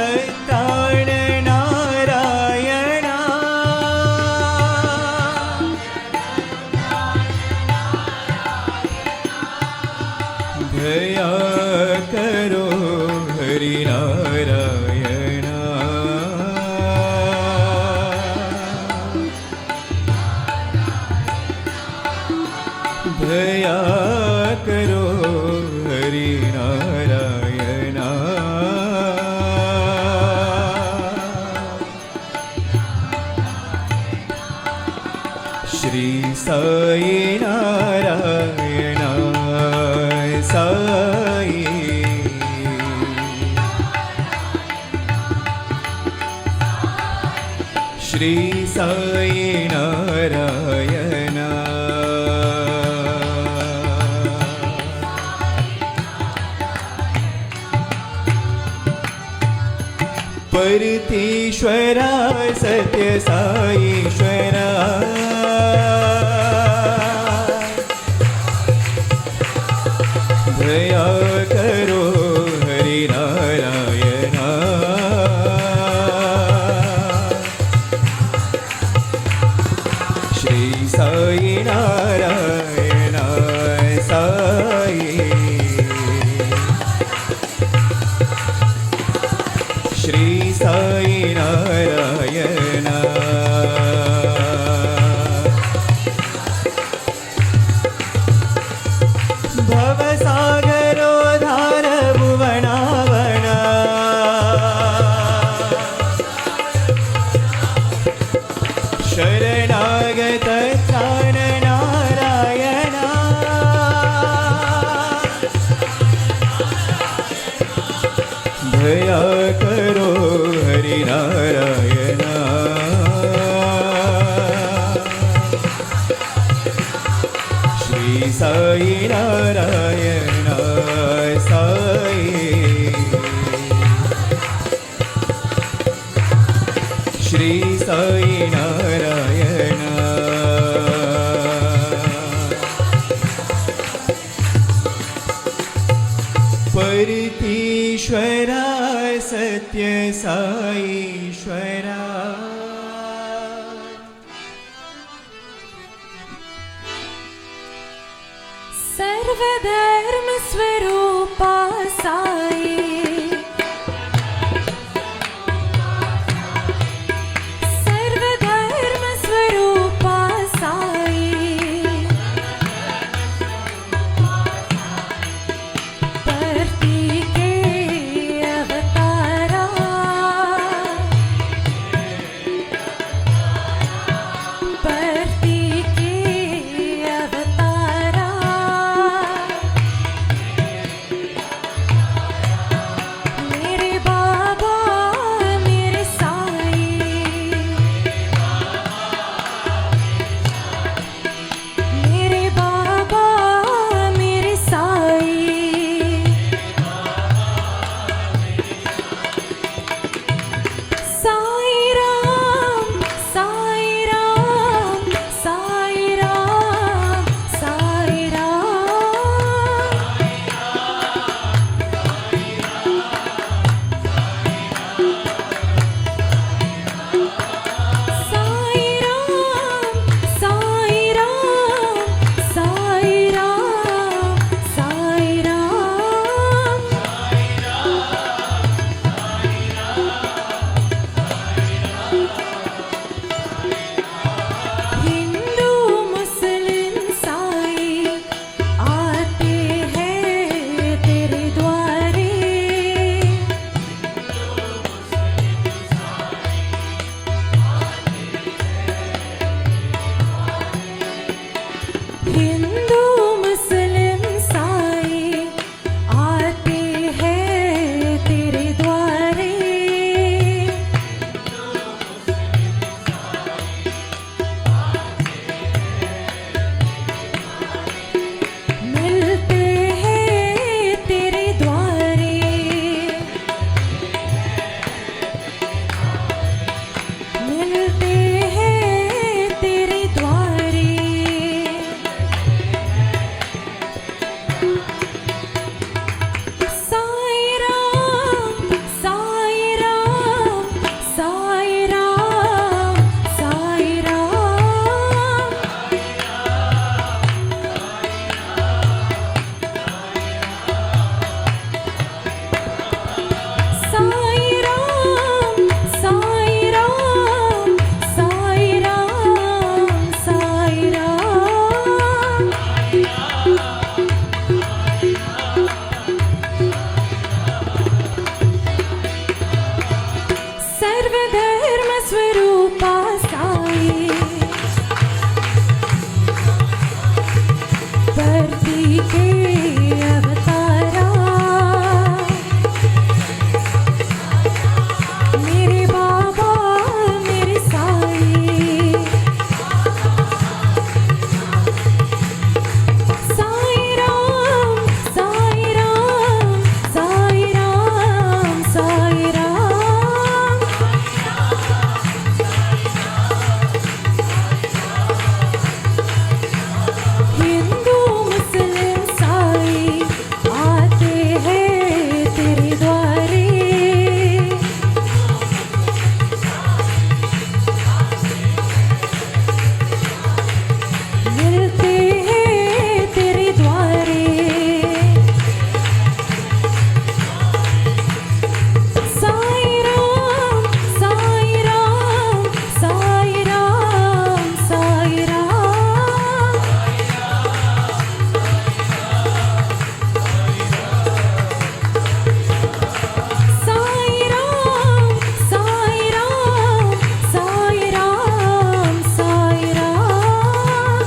त्राण नारायण दया करो हरि नारायण दया करो हरि नारायण श्री साई नारायण साई श्री साई नारायण परतीश्वरा सत्य साईश्वरा दया करो हरि नारायण श्री साई नारायण साई श्री साई नारायण भवसागरो धार भुवनावन शरणागत त्राण नारायण दया करो हरि नारायण श्री साई नारायण साई श्री साई नारायण परतीश्वरा सत्य साईश्वरा सर्वधर्म स्वरूपा साई सर्वधर्म स्वरूपा साई धरती के अवतारा धरती के अवतारा सर्वधर्म स्वरूपा साई परती के अवतारा मेरे बाबा मेरे साई साई राम साई राम साई राम साई राम हिंदू मुस्लिम साई आते हैं तेरे द्वारे मिलते हैं तेरे द्वारे साई राम साई राम साई राम साई राम साई राम साई राम साई राम साई राम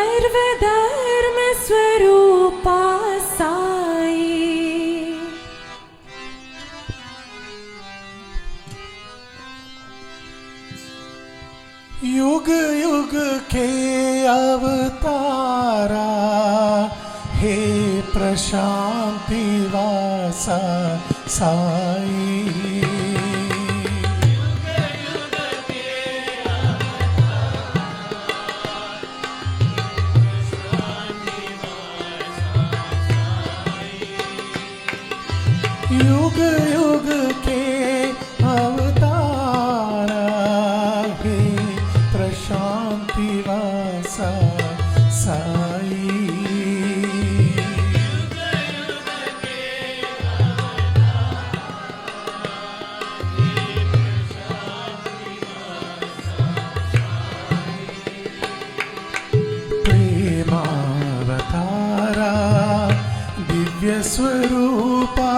सर्वधर्म स्वरूपा साई युग युग के अवतारा हे प्रशांति वासा साई युग युग के अवतारा हे प्रशांति वासा साई प्रेमावतारा दिव्य स्वरूपा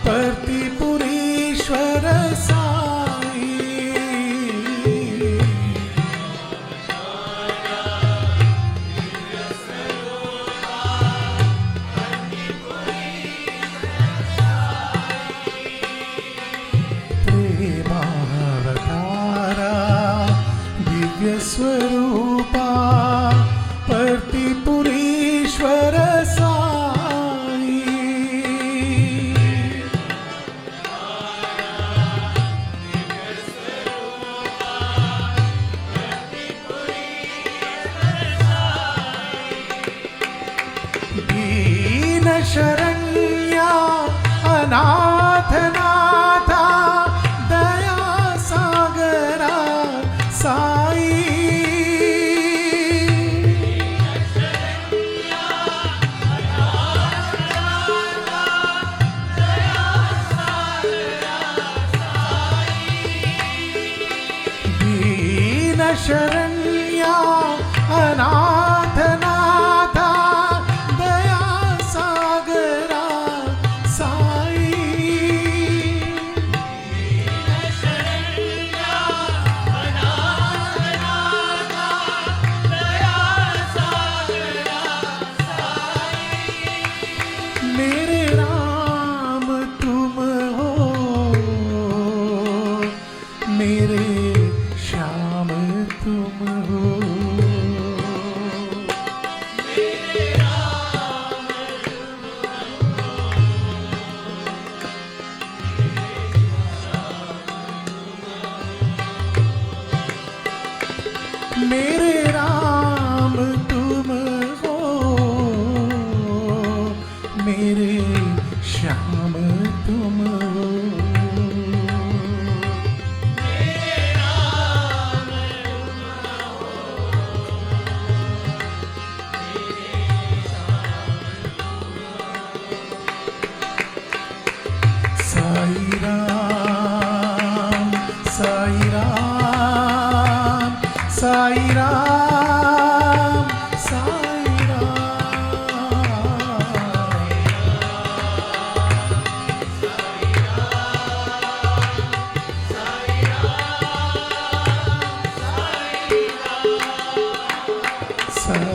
प्रतिपुरीश्वर साई प्रेमावतारा दिव्य स्वरूपा प्रतिपुरीश्वर साई दीन शरण्या अनाथ नाथा दया सागरा साई दीन शरण्या अनाथ नाथा दया सागरा साई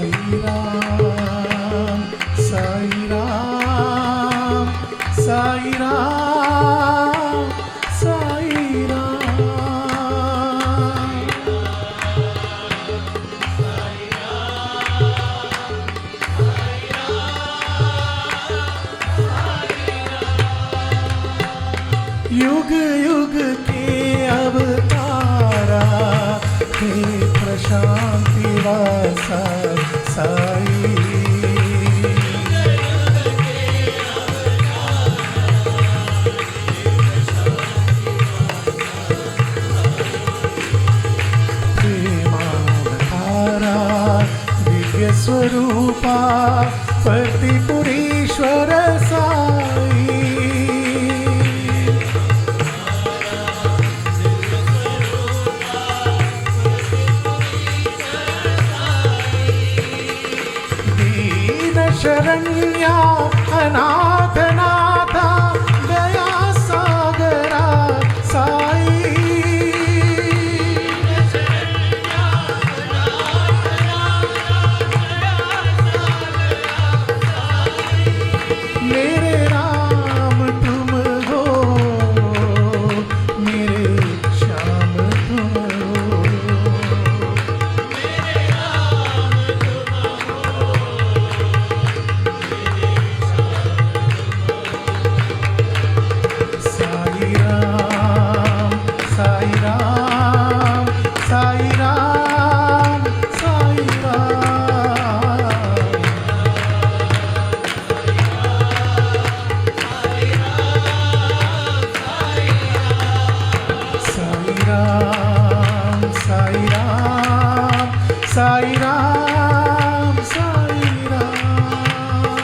साई राम साई राम साई राम साई राम युग युग के अवतारा हे प्रशांति वासा साई प्रेमावतारा दिव्य स्वरूपा प्रतिपुरीश्वर साई शरण्या अनाथ नाथा दया सागरा साई मेरे राम तुम हो मेरे श्याम तुम हो साई राम साई राम साई राम साई राम साई राम साई राम साई राम साई राम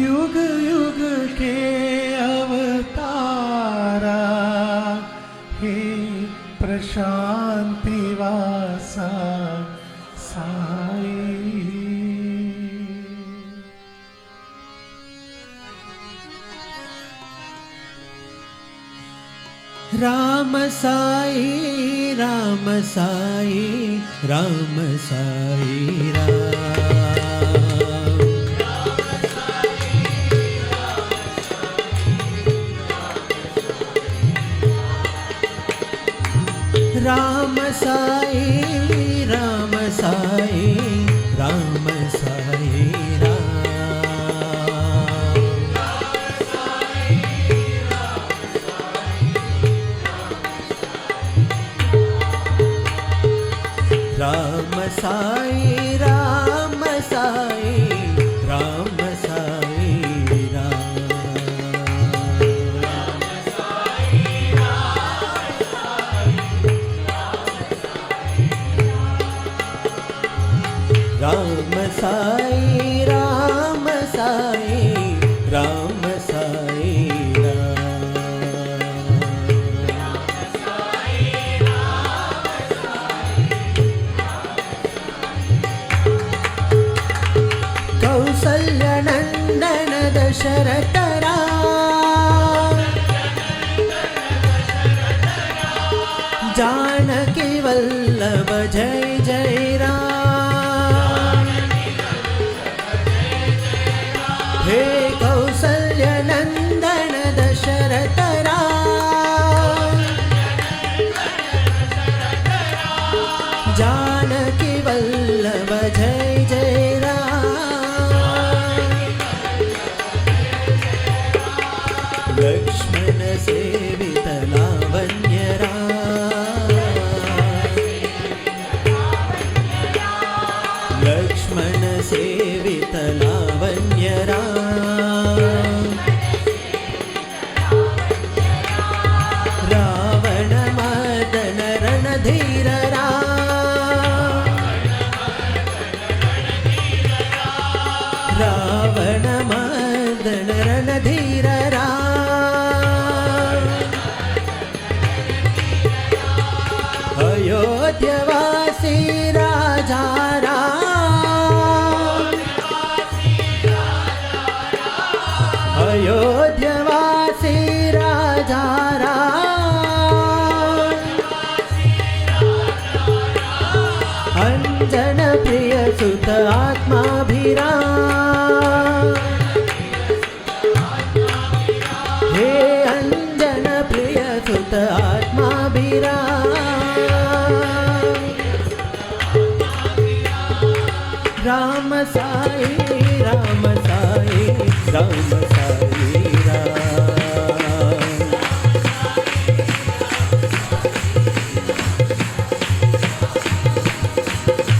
युग युग के अवतारा हे प्रशांति वासा साई राम साई राम साई राम साई राम साई राम साई राम साई राम साई राम साई राम साई राम हे अंजन प्रिय सुत आत्माभिराम राम साई राम साई राम साई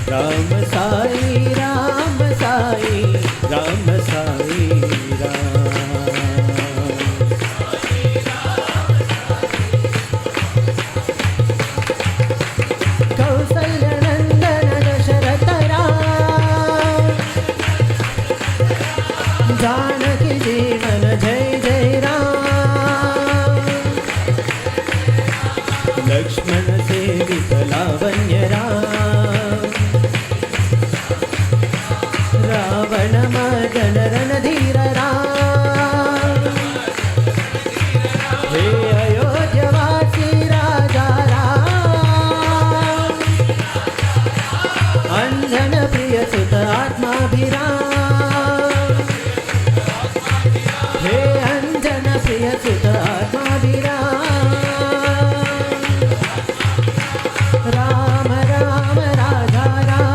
राम साई राम साई राम साई कौसल्य नंदन दशरथ राम जानकी जीवन जय जय राम लक्ष्मण सेवित लावण्य राम रावण मर्दन रणधीर राम हे अयोध्यवासी राजा राम अंजन प्रिय सुत आत्माभिराम हे अंजन प्रिय सुत आत्माभिराम राम राम राजा राम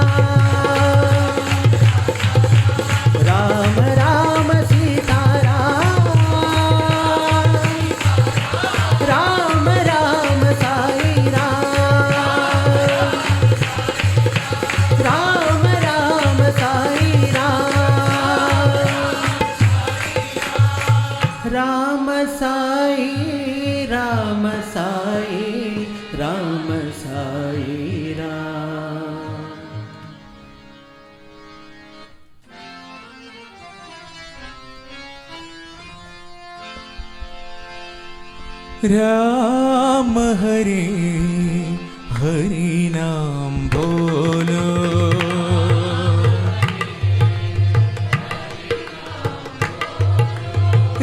राम राम सीता राम राम राम साई राम राम राम साई राम साई राम साई राम साई राम राम हरे हरि नाम बोलो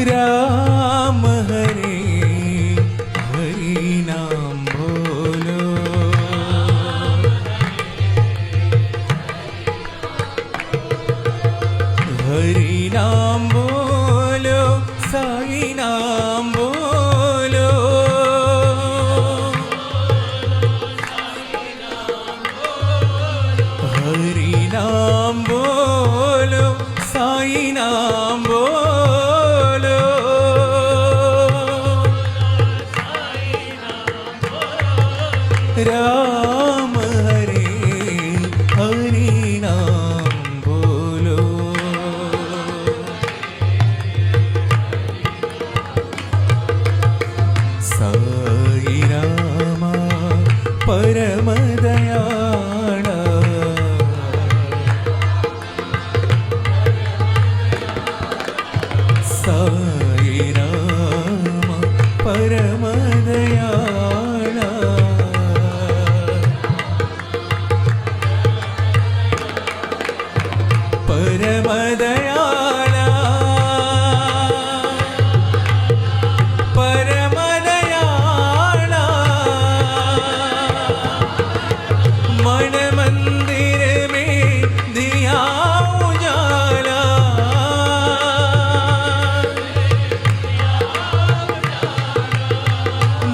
राम हरे हरि नाम बोलो हरि नाम बोलो साई नाम बोलो हरि नाम बोलो साई नाम बोलो राम हरे हरि नाम बोलो साई रामा परम दयाळा साई रामा परम दयाळा परम दयाळा परम दयाळा मन मंदिर में दिया उजाला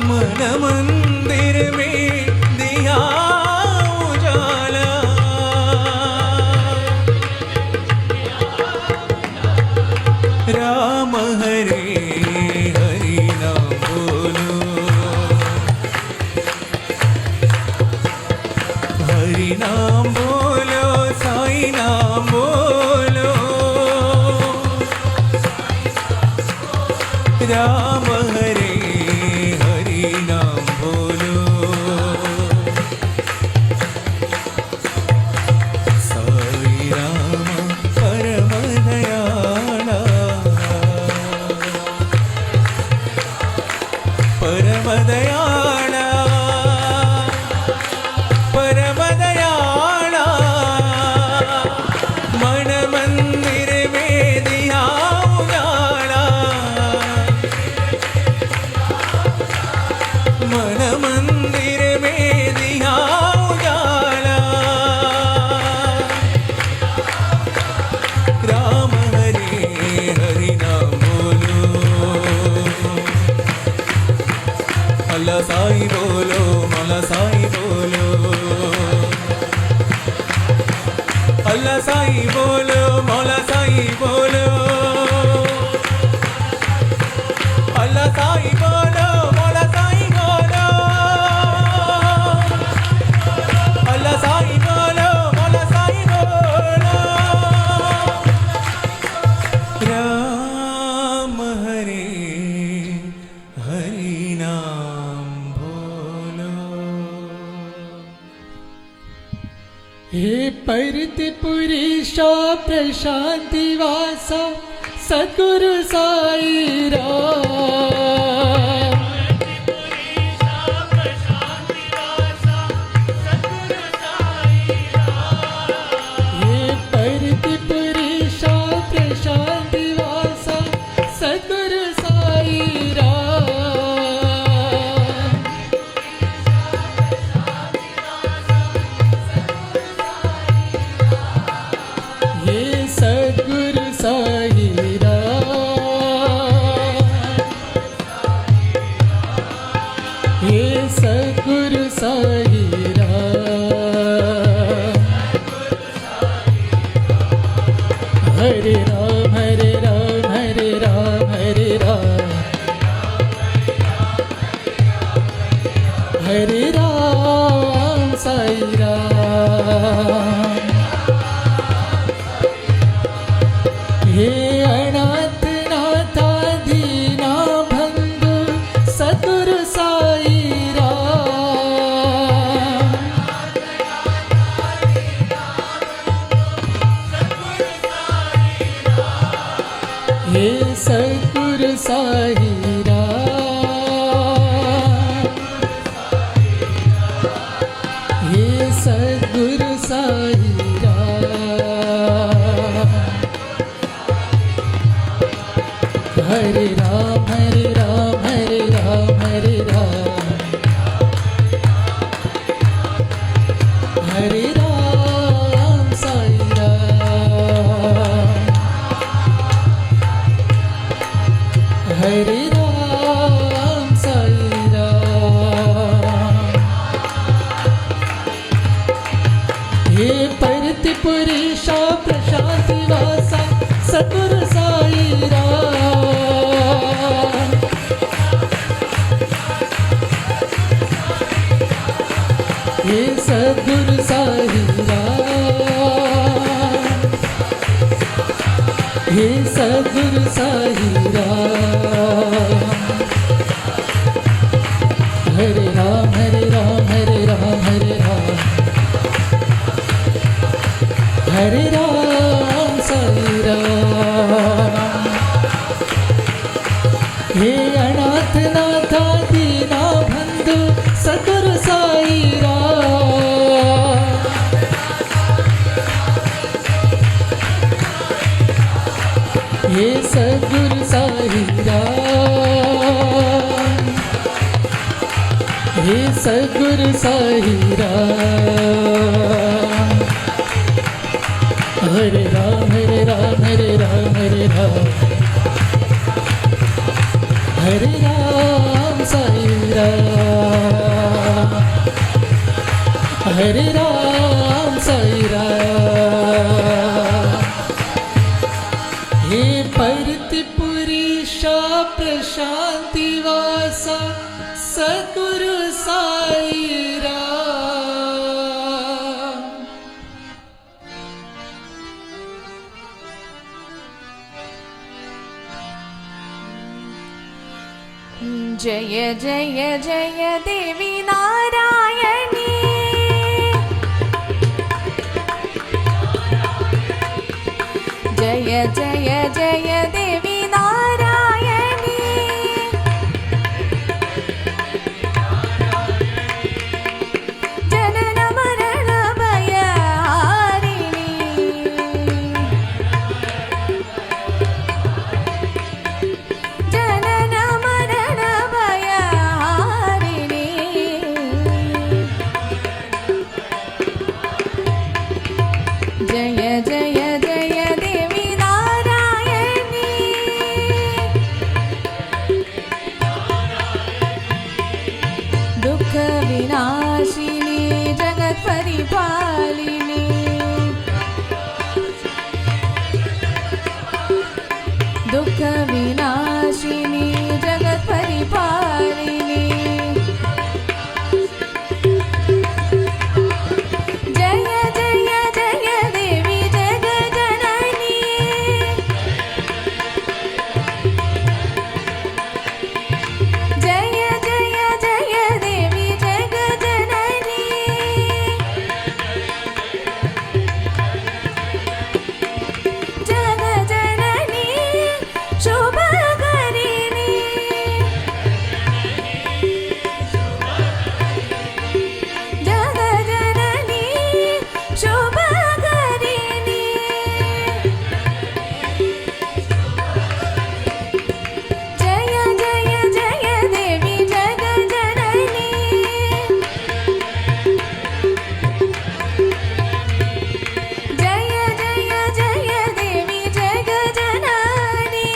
मन मंदिर में दिया उजाला राम हरे हरि नाम बोलो हरि नाम बोलो साई नाम बोलो राम हरे हरि नाम बोलो साई राम परम दयाळा परम दयाळा परम दयाळा मन मंदिर में दिया उजाला मन मंदिर में दिया उजाला अल्लाह साईं बोलो मौला साईं बोलो अल्लाह साईं बोलो मौला साईं बोलो अल्लाह साईं बोलो मौला साईं बोलो अल्लाह साईं बोलो मौला साईं बोलो राम हरे हरि नाम बोलो हे परतिपुरीशा प्रशांति वासा सद्गुरु साई राम हे परतिपुरीशा प्रशांति वासा सद्गुरु साई राम हे सद्गुरु साई हे सद्गुरु साई हरे राम हरे राम हरे राम हरे राम हरे राम साई राम हे अनाथ नाथा दीना बंधु सद्गुरु साई राम हे सद्गुरु साई राम हे सद्गुरु साई राम हरे राम हरे राम हरे राम हरे राम हरे राम साई राम हरे राम साई राम हे परतिपुरीशा प्रशांति वासा सद्गुरु साई राम हे सद्गुरु साई राम हे सद्गुरु साई राम हरे राम हरे राम हरे राम हरे राम हरे राम साई राम हे अनाथ नाथा दीना बंधु सद्गुरु साई राम हे सद्गुरु साई राम हे सद्गुरु साई राम हरे राम हरे राम हरे राम हरे राम हरे राम साई राम हरे राम साई राम हे परतिपुरीशा प्रशांति वासा सद्गुरु साई राम जय जय जय देवी नारायणी जय जय जय देवी नारायणी जनन मरण भयहारिणी जनन मरण भयहारिणी जय जय जय देवी नारायणी दुःख विनाशिनी जगत परिपालिनी दुःख विनाशिनी जगत परिपालिनी जय जय जय देवी जग जननी जय जय जय देवी जग जननी जग जननी शुभ करिणी जग जननी शुभ करिणी जय जय जय देवी जग जननी जय जय जय देवी जग जननी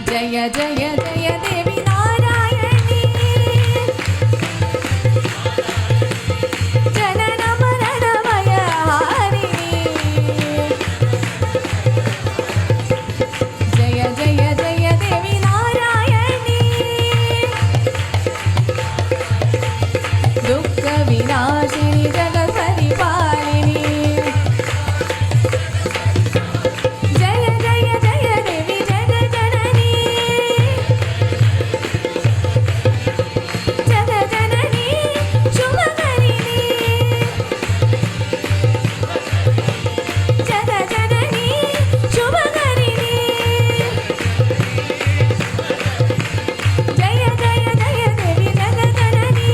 जय जय जय देवी नारायणी जनन मरणमय हारिणी जय जय जय देवी नारायणी दुःख विनाशिनी जगत परिपालिनी जय जय जय देवी जग जननी जग जननी शुभ करिणी जग जननी शुभ करिणी जय जय जय देवी जग जननी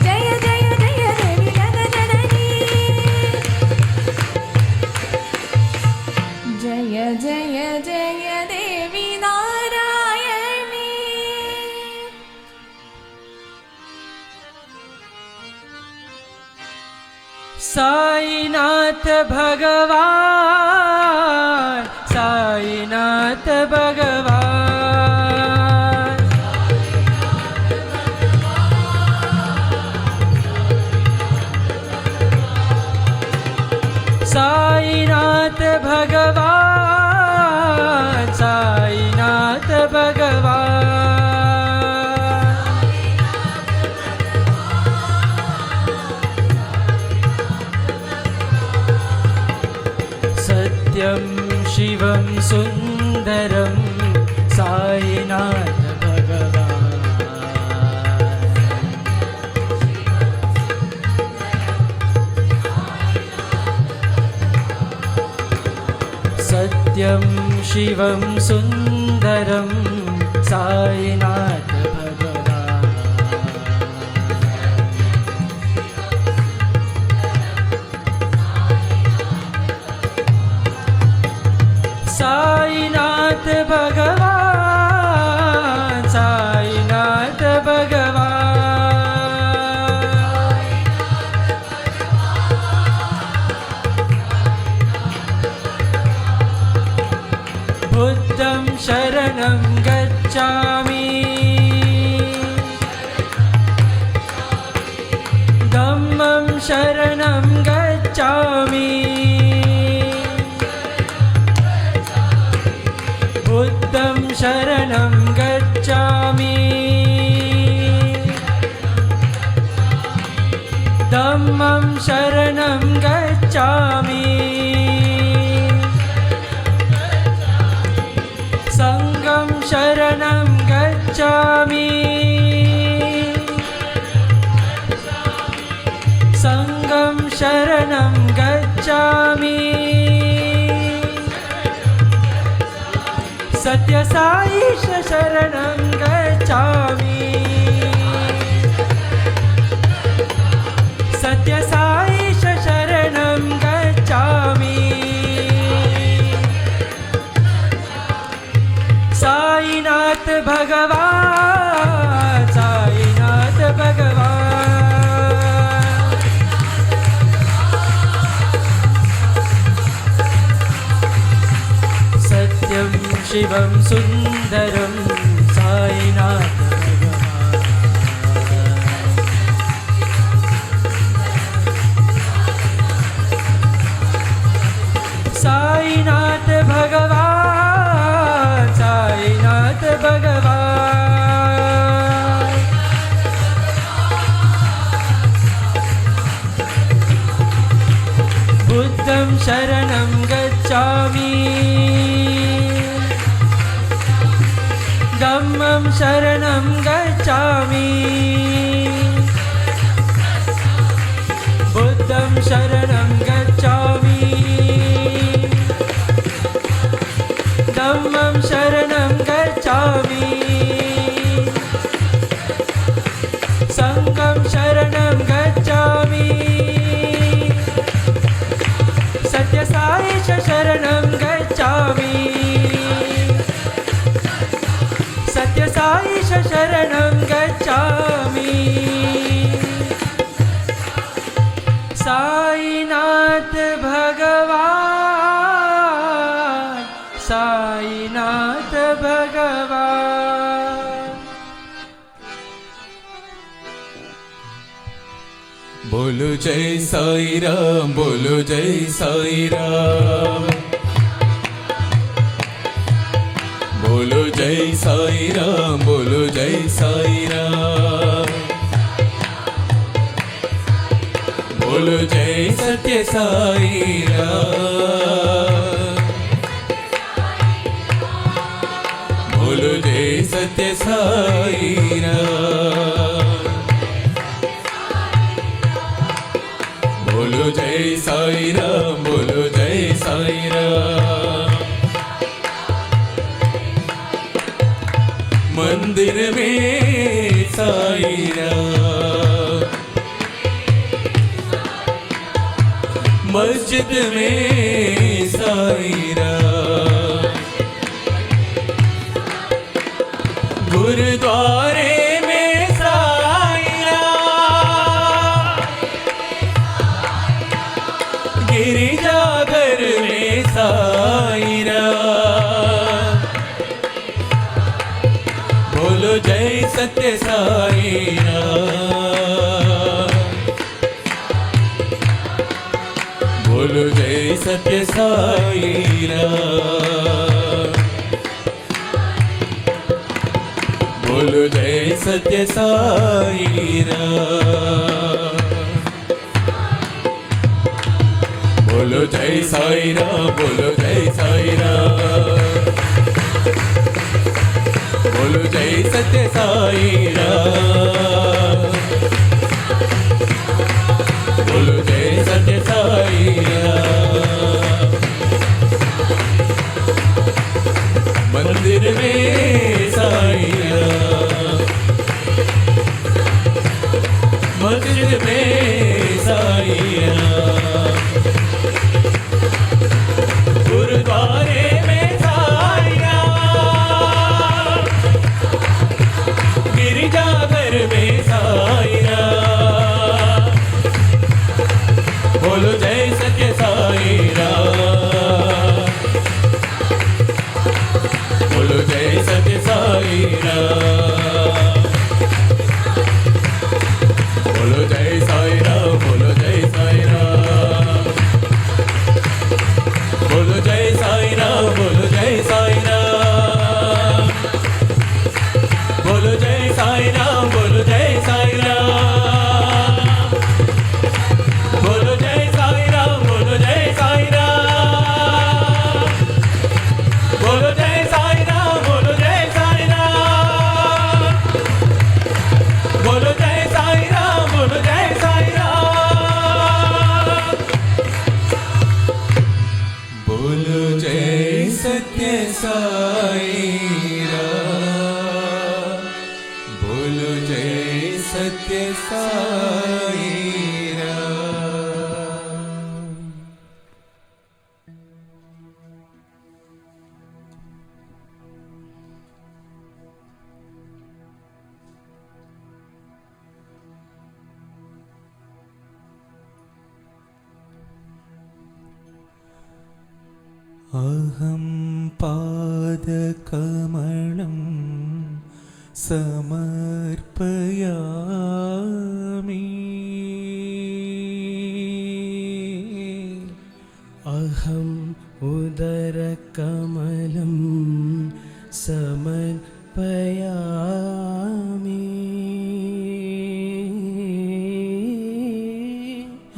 जय जय जय देवी जग जननी जय जय जय देवी नारायणी साईनाथ भगवान साईनाथ भगवान साईनाथ भगवान साईनाथ भगवान सत्यं शिवं सुन्दरं साईनाथ भगवान सत्यं शिवं सुन्दरं साईनाथ भगवान साईनाथ भगवान साईनाथ भगवान बुद्धं शरणं गच्छामि धम्मं शरणं गच्छामि बुद्धं शरणं गच्छामि धम्मं शरणं गच्छामि संघं शरणं गच्छामि संघं शरणं गच्छामि सत्यसाईश शरणं गच्छामि सत्यसाईश शरणं गच्छामि साईनाथ भगवान साईनाथ भगवान सत्य शिवं सुन्दरं साईनाथ साईनाथ भगवान साईनाथ भगवान बुद्धं शरणं गच्छामि धम्मं शरणं गच्छामि बुद्धं शरणं गच्छामि धम्मं शरणं गच्छामि संघं शरणं गच्छामि सत्यसाईश शरणं गच्छामि सत्यसाईश शरणं गच्छामि साईनाथ भगवान साईनाथ भगवान बोलो जय साई राम बोलो जय साई राम बोलो जय साई राम बोलो जय साई राम बोलो जय सत्य साई राम बोलो जय सत्य साई राम बोलो जय साई राम बोलो जय साई राम मंदिर में साई राम मस्जिद में साई राम गुरुद्वारे में साई राम गिरिजाघर में साई राम बोलो जय सत्य साई राम बोलो जय सत्य साई राम बोलो जय सत्य साई राम बोलो जय साई राम बोलो जय साई राम बोलो जय सत्य साई राम बोलो जय सत्य साई राम मंदिर में साई राम मस्जिद में साई राम गुरुद्वारे में साई राम गिरिजाघर में साई राम बोलो जय सत्य साई राम बोलो जय सत्य साई राम बोलो जय साई राम बोलो जय साई राम बोलो जय साई राम बोलो जय साई राम बोलो जय साई राम बोलो जय साई राम बोलो जय साई राम बोलो जय साई राम बोलो जय साई राम बोलो जय साई राम बोलो जय साई राम बोलो जय साई राम बोलो जय सत्य साई राम बोलो जय सत्य साई राम अहं पादकमलं समर्पयामि अहम् उदरकमलं समर्पयामि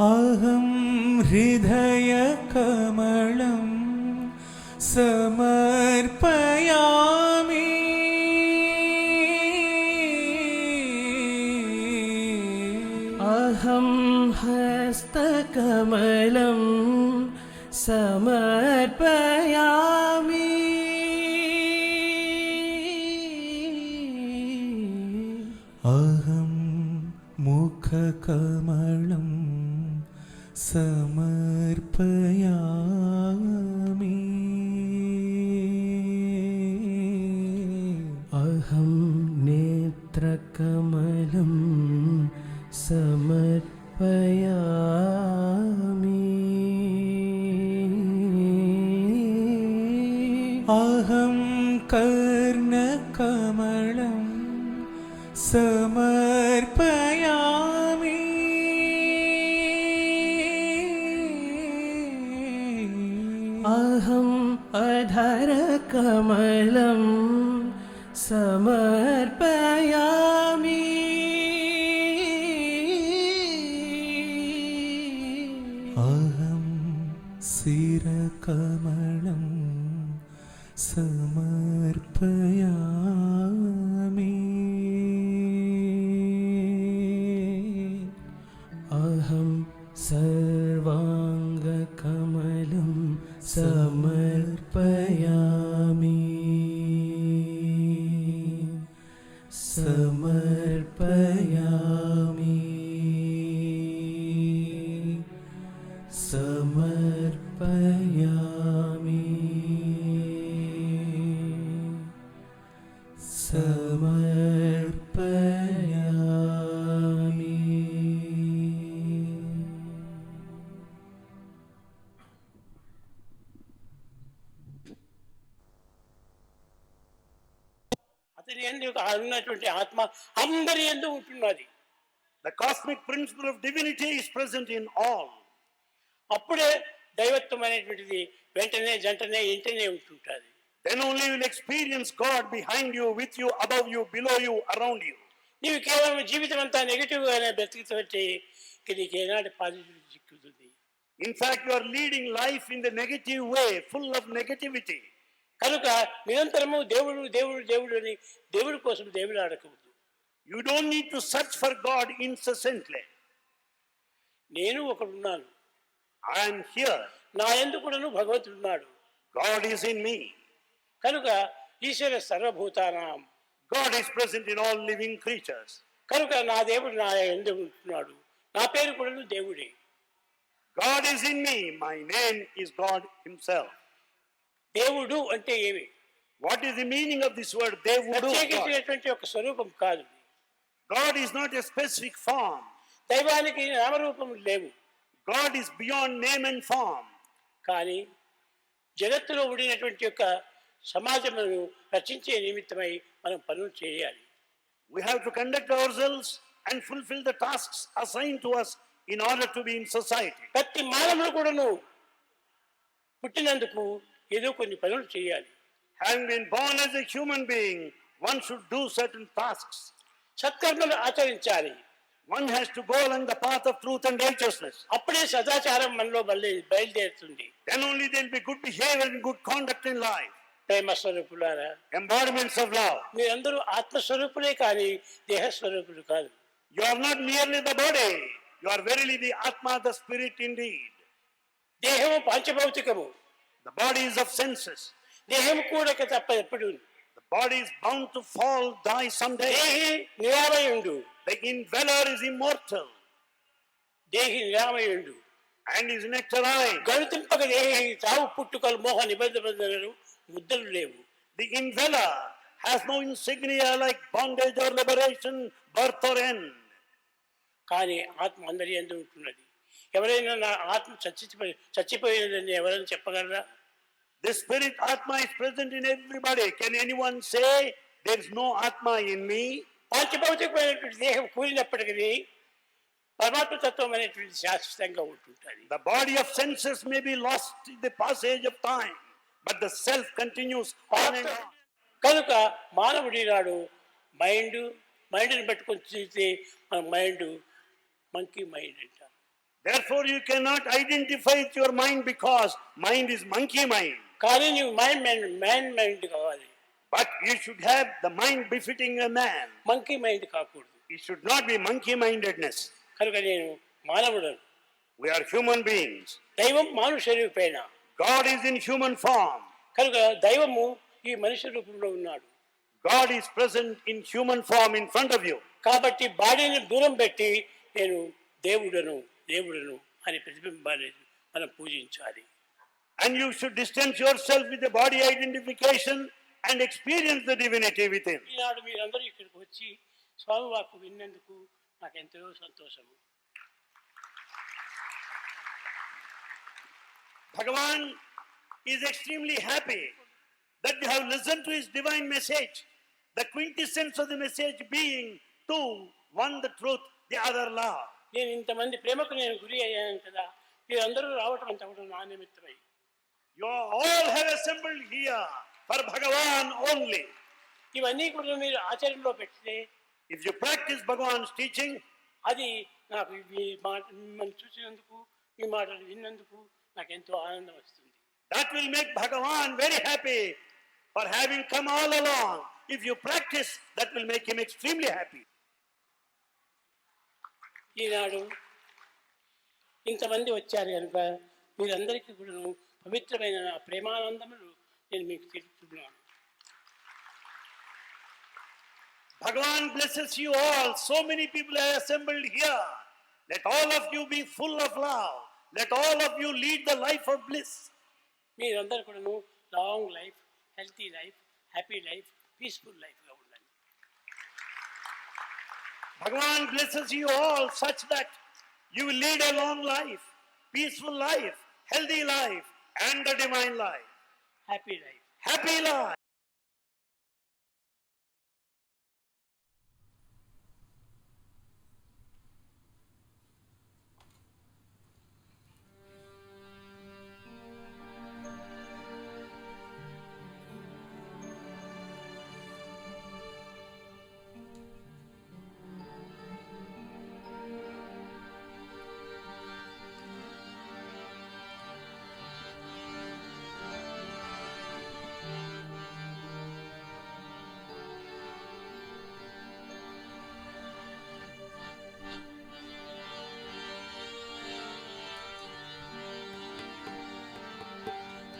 अहं हृदयकमलं समर्पयामि अहं हस्तकमलं समर्पयामि अहं मुखकमलं समर्पयामि अहं नेत्रकमलं समर्पयामि अहं कर्णकमलं समर्पयामि अहम् अधरकमलं समर्पयामि अहं शिरकमलं समर्पयामि अहं सर्वाङ्गकमलं समर्पयामि समर्पयामि समर्पयामि समर्पयामि అతని యందు ఉన్నటువంటి ఆత్మ అందరి యందు ఉంటున్నది. The cosmic principle of divinity is present in all. అప్పుడే దైవత్వం అనేటువంటిది వెంటనే జంటనే ఇంటనే ఉంటుంటుంది. Then only you will experience God behind you, with you, above you, below you, around you. నీవు కేవలం జీవితం అంతా నెగిటివ్గానే బ్రతుకుతుంటే నీకు ఏనాటి positive చిక్కుతుంది. In fact, you are leading life in the negative way, full of negativity. కనుక నిరంతరము దేవుడు దేవుడు దేవుడు అని దేవుడి కోసం దేవుడు ఆడకూడదు. You don't need to search for God incessantly. నేను ఒకడున్నాను, I am here. నా యందు కూడాను భగవంతుడు ఉన్నాడు. God is in me. కనుక ఈశ్వర సర్వభూతానాం, God is present in all living creatures. కనుక నా దేవుడు నా యందు ఉంటున్నాడు. నా పేరు కూడాను దేవుడే. God is in me. My name is God Himself. దేవుడు అంటే ఏమి? What is the meaning of this word Devudu? God? ప్రత్యేకించినటువంటి ఒక స్వరూపం కాదు. God is not a specific form. దైవానికి నామరూపములు లేవు. God is beyond name and form. కానీ జగత్తులో ఉండినటువంటి యొక్క సమాజమును రక్షించే నిమిత్తమై మనం పనులు చేయాలి. We have to conduct ourselves and fulfill the tasks assigned to us in order to be in society. ప్రతి మానవుడు కూడాను పుట్టినందుకు ఏదో కొన్ని పనులు చేయాలి. Having been born as a human being, one should do certain tasks. సత్కర్మలు ఆచరించాలి. One has to go along the path of truth and righteousness. అప్పుడే సదాచారం మనలో బయలుదేరుతుంది. Then only there will be good behavior and good conduct in life. ప్రేమ స్వరూపులారా, Embodiments of love. మీరందరూ ఆత్మస్వరూపులే కానీ దేహస్వరూపులు కాదు. You are not merely the body. You are verily the Atma, the spirit indeed. దేహము పంచభౌతికము. The body is of senses. దేహము కూడా తప్ప ఎప్పుడు. The body is bound to fall, die someday. దేహి నిరామయుండు. The indweller is immortal దేహి నిరామయుండు. and is nectarine. గణితింపక దేహి చావు పుట్టుకలు మోహ నిబంధనలు ముద్దలు లేవు. The indweller has no insignia like bondage or liberation, birth or end. కానీ ఆత్మ అందరి యందు ఉంటున్నది. ఎవరైనా నా ఆత్మ చచ్చిపోయినదని ఎవరైనా చెప్పగలరా? The spirit Atma is present in everybody. Can anyone say there is no Atma in me? పాంచభౌతికమైనటువంటి దేహం కూలినప్పటికీ పరమాత్మ తత్వం అనేటువంటి శాశ్వతంగా ఉంటుంటుంది. The body of senses may be lost in the passage of time, but the self continues on and on. కనుక మానవుడి నాడు మైండ్ని పట్టుకొని చూస్తే మన మైండ్ మంకీ మైండ్ అంటారు. Therefore, you cannot identify with your mind because mind is monkey mind. కానీ నువ్వు మైండ్ కావాలి, But you should have the mind befitting a man. Monkey mind కాకూడదు. It should not be monkey mindedness. కనుక నేను మానవుడను. We are human beings. దైవం మానుష రూపేణ. God is in human form. కనుక దైవము ఈ మనిషి రూపంలో ఉన్నాడు. God is present in human form in front of you. కాబట్టి బాడీని దూరం పెట్టి నేను దేవుడను అని ప్రతిబింబాన్ని మనం పూజించాలి. And you should distance yourself with the body identification and experience the divinity within. ఈనాడు మీరందరూ ఇక్కడికి వచ్చి స్వామి వాక్కు విన్నందుకు నాకు ఎంతో సంతోషము. Bhagavan is extremely happy that you have listened to his divine message. The quintessence of the message being two, one the truth, the other love. నేను ఇంతమంది ప్రేమకు నేను గురి అయ్యాను కదా, మీరందరూ రావటం అంతా కూడా నా నిమిత్తమై. You all have assembled here for Bhagavan only. ఇవన్నీ కూడా మీరు ఆచరణలో పెడితే If you practice Bhagavan's teaching, అది నాకు మీ మాట మిమ్మల్ని చూసినందుకు మీ మాటలు విన్నందుకు నాకు ఎంతో ఆనందం వస్తుంది. that will make Bhagavan very happy for having come all along. If you practice, that will make him extremely happy. ఈనాడు ఇంతమంది వచ్చారు కనుక మీరందరికీ కూడా పవిత్రమైన నా ప్రేమానందములు నేను మీకు తెలుపుతున్నాను. Bhagavan blesses you all. So many people are assembled here. Let all of you be full of love. Let all of you lead the life of bliss. మీరందరూ కూడా long life, healthy life, happy life, peaceful లైఫ్గా ఉండండి. Bhagavan blesses you all such that you will lead a long life, peaceful life, healthy life, and the divine life. Happy life. Happy life.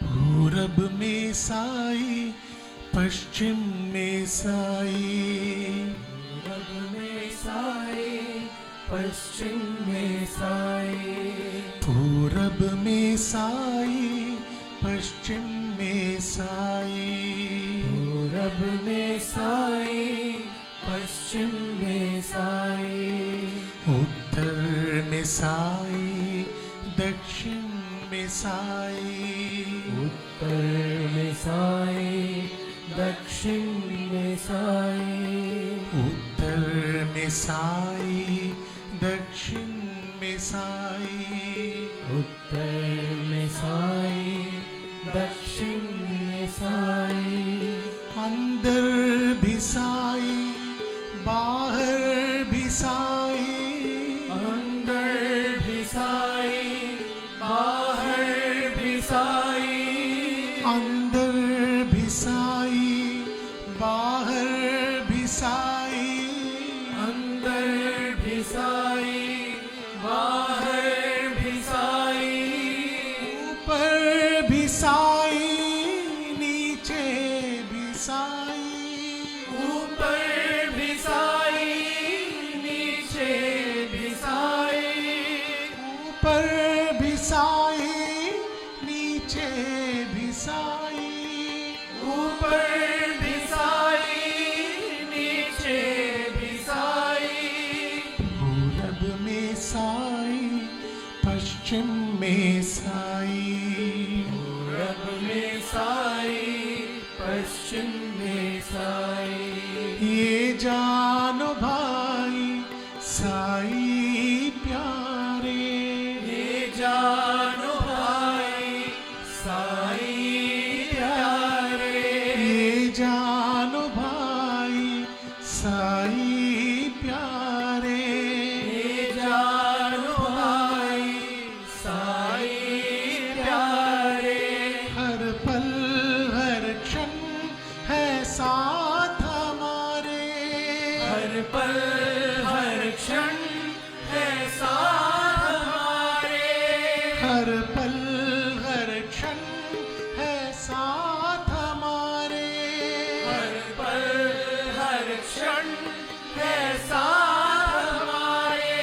पूरब में साई, पश्चिम में साई, पूरब में साई, पश्चिम में साई, पूरब में साई, पश्चिम में साई, पूरब में साई, पश्चिम में साई, उत्तर में साई, दक्षिण में साई, उत्तर में साई, दक्षिण में साई, उत्तर में साई, दक्षिण में साई, उत्तर में साई, दक्षिण में साई, अंदर भी साई, बाहर भी साई, अंदर भी साई, बाहर भी साई, अंदर भी साई, बाहर भी साई, अंदर भी साई, बाहर भी साई, ऊपर भी साई, नीचे भी साई, ऊपर भी साई, नीचे भी साई, ऊपर भी साई, नीचे भी साई, ऊपर भी साई, नीचे भी साई, पूरब में साई, पश्चिम में साई, पूरब में साई, पश्चिम में साई, ये जानो भाई साई प्यारे, ये जानो भाई साई प्यारे, ये जानो भाई साई प्यारे, ये जानो भाई साई प्यारे, हर पल हर क्षण है साथ हमारे, हर पल हर क्षण है साथ हमारे, हर पल हर क्षण है साथ हमारे, हर पल हर क्षण है साथ हमारे,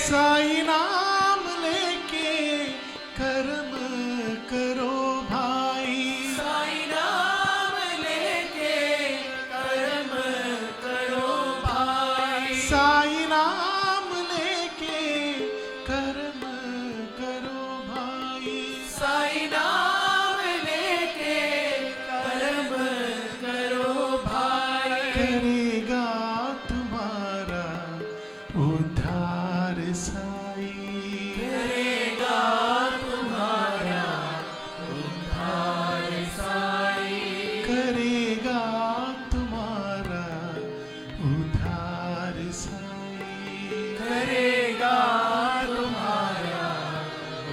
साई नाम लेके कर्म करो भाई, साई नाम लेके कर्म करो भाई, साई नाम लेके कर्म करो भाई, साई नाम लेके कर्म करो भाई, करेगा तुम्हारा उद्धार साई, करेगा तुम्हारा उद्धार साई, करेगा तुम्हारा उद्धार साई, करेगा तुम्हारा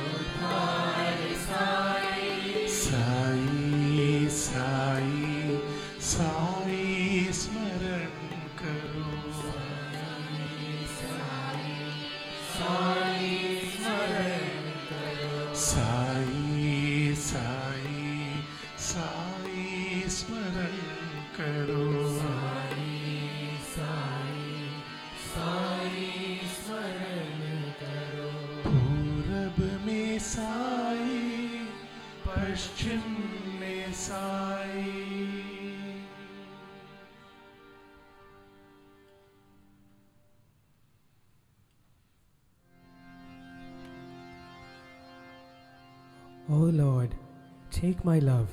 उद्धार साई, साई साई साई स्मरण करो, साई स्मरण साई साई साई स्मरण करो, साई स्मरण करो, पूरब में साई पश्चिम में Sai. O Lord, take my love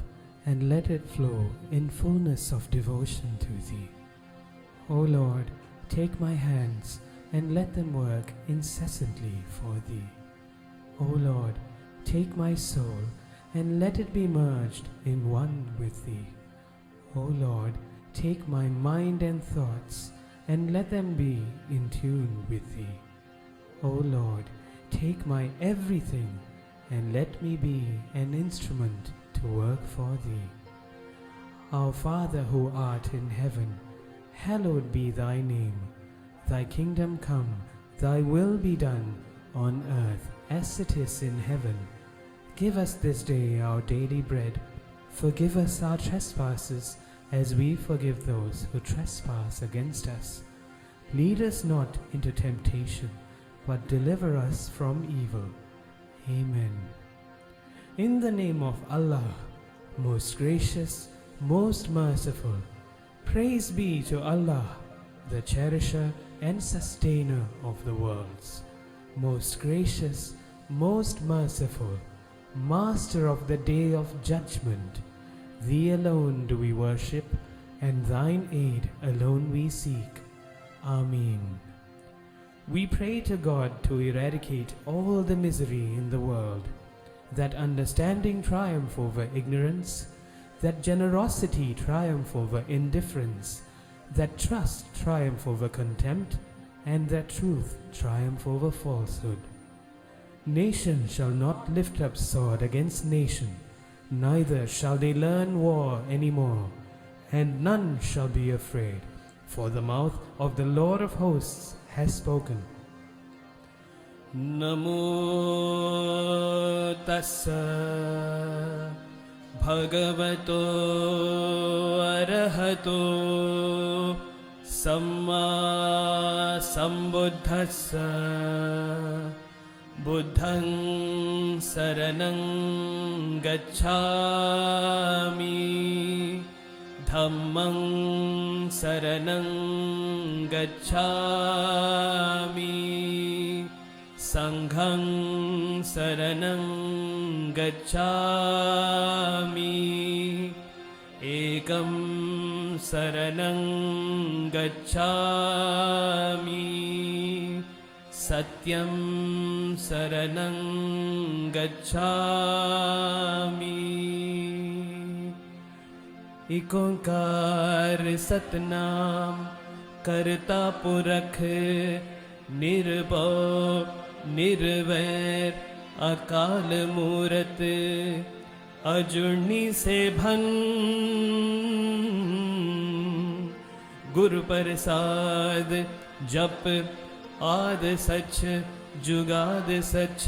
and let it flow in fullness of devotion to Thee. O Lord, take my hands and let them work incessantly for Thee. O Lord, take my soul and let it be merged in one with Thee. O Lord, take my mind and thoughts and let them be in tune with Thee. O Lord, take my everything and let me be an instrument to work for Thee. Our Father who art in heaven, hallowed be Thy name. Thy kingdom come, Thy will be done on earth as it is in heaven. Give us this day our daily bread. Forgive us our trespasses as we forgive those who trespass against us. Lead us not into temptation, but deliver us from evil. Amen. In the name of Allah, most gracious, most merciful, praise be to Allah, the cherisher and sustainer of the worlds. Most gracious, most merciful, master of the day of judgment, Thee alone do we worship, and Thine aid alone we seek. Amen. We pray to God to eradicate all the misery in the world, that understanding triumph over ignorance, that generosity triumph over indifference, that trust triumph over contempt, and that truth triumph over falsehood. Nation shall not lift up sword against nation, neither shall they learn war any more, and none shall be afraid, for the mouth of the Lord of hosts has spoken. Namo tassa bhagavato arahato samma sambuddhassa buddhang saranang gacchami dhammang saranang gacchami sanghang saranang gacchami एकं शरणं गच्छामि सत्यं शरणं गच्छामि एक ओंकार सतनाम करता पुरख निर्भव निर्वैर अकाल मूरत अजुर्नी से भन गुरु प्रसाद जप आद सच जुगाद सच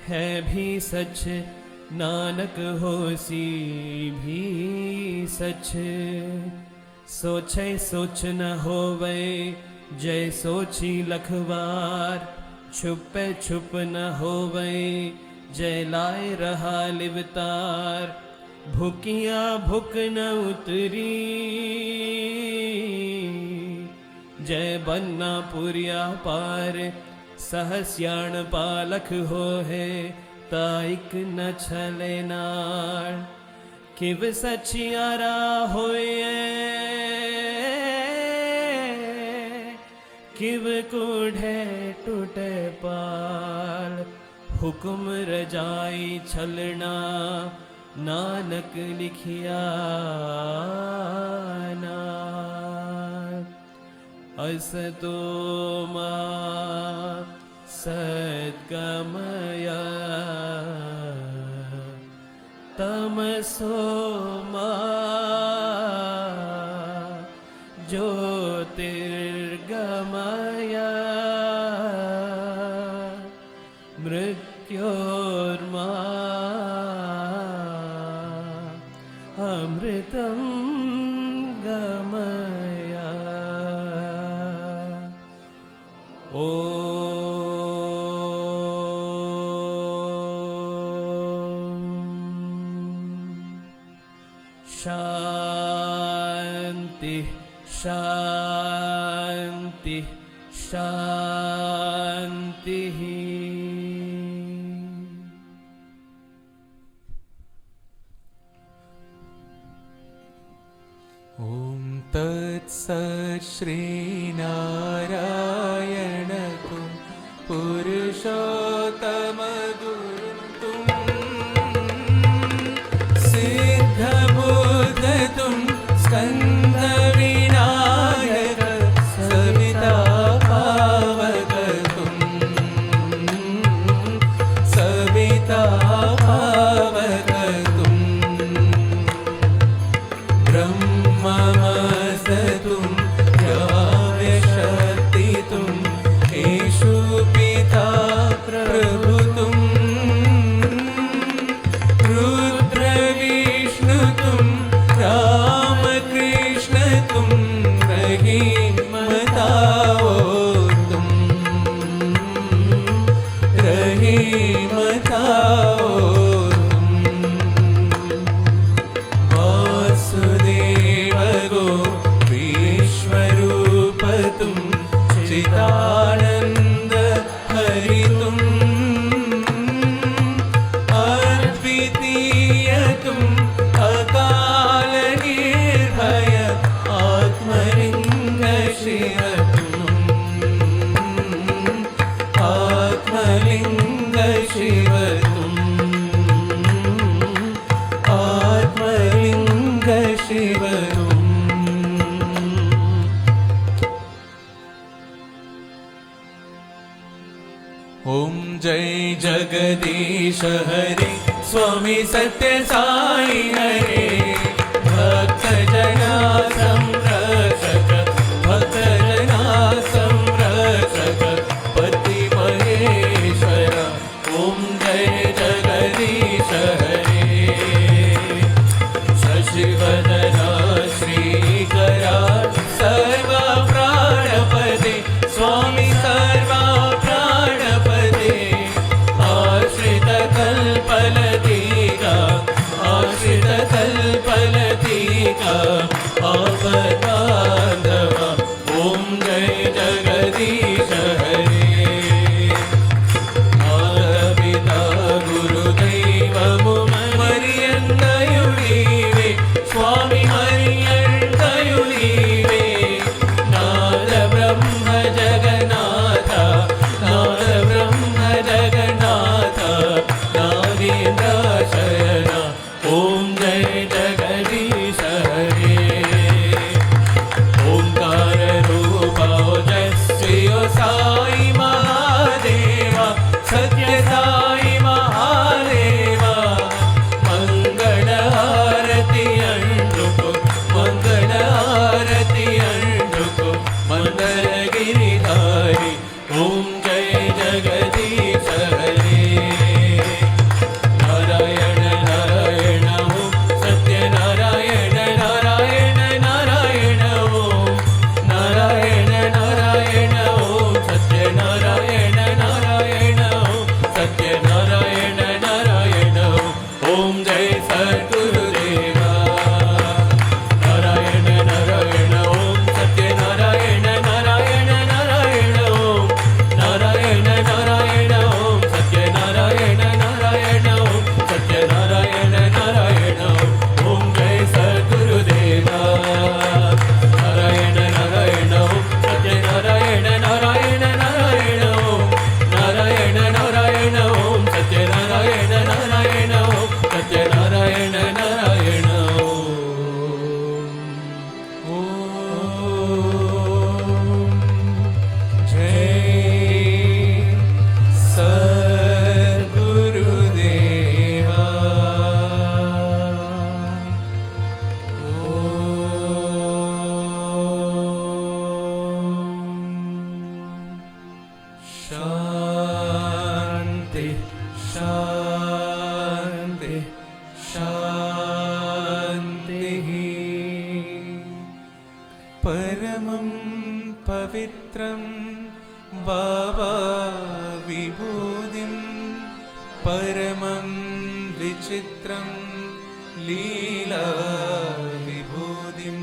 है भी सच नानक होसी भी सच सोचे सोच न होवे जय सोची लखवार छुपे छुप न होवे जय लाए रहा लिवतार भूकिया भूख न उतरी जय बन्ना पुरिया पार सहस्याण पालख हो है ताइक न छले नार किव सचियारा होए किव कूढ़े टूटे पाल हुक्म रजाई छलना नानक लिखिया नार असतो मा सद्गमया तमसो मा ज्योतिर्गमया मृत्योर्मा अमृतं गमया शांति शांति शांति ॐ तत्सत् श्रीनारायणकं पुरुषोत्तमगुरुं सिद्धबुद्धं स्कन्दविनायक सविता पावकं सविता पावकं ब्रह्ममस्तुं व्याव्यशक्तितुं येषु पिता प्रभुतुं रुद्रविष्णुतुं रामकृष्णतुं रहीमतावोतुं रहीमतावोतुं वासुदेवगो विश्वरूपतुं चिदानन्द हरितुं अद्वितीयतुं अकाल निर्भय आत्मलिङ्ग शिवतुं आत्मलिङ्ग शिवतुं आत्मलिङ्ग शिवतुं ॐ जय जगदीश हरे स्वामी सत्य साई हरे भक्त जना संरक्षक भक्त जना संरक्षक पति महेश्वर ॐ जय जगदीश हरे शशिवदना श्रीकरा सर्वा प्राणपदे स्वामी सर्वा प्राणपदे आश्रित कल्पलतिका आश्रित कल्पलतिका आपदान्धवा ॐ जय जगदीश हरे माता गुरुदैवमु मरियन्नयु नीवे स्वामी मरिय परमं पवित्रं बाबा विभूतिं परमं विचित्रं लीला विभूतिं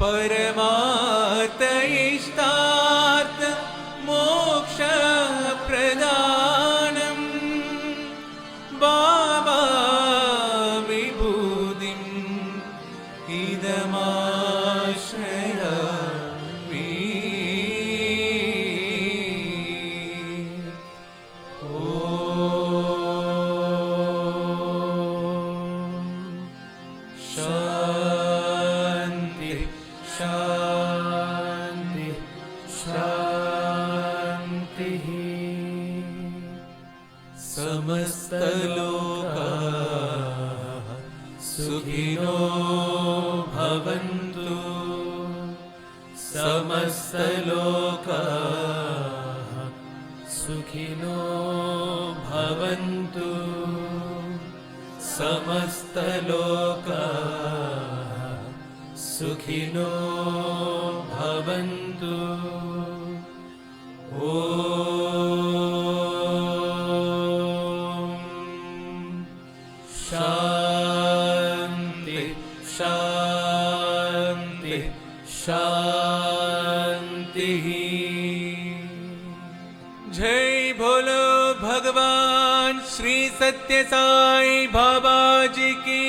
परमार्थ इष्टार्थ मोक्ष प्रदानं बाबा विभूतिं इदमाश्रयामि। शान्ति शान्ति शान्तिः। समस्तलोकाः सुखिनो भवन्तु समस्तलोकाः सुखिनो भवन्तु समस्तलोकाः सुखिनो भवन्तु। ॐ शान्ति शान्ति शान्तिः। जय बोलो भगवान श्री सत्य साई बाबा जी की।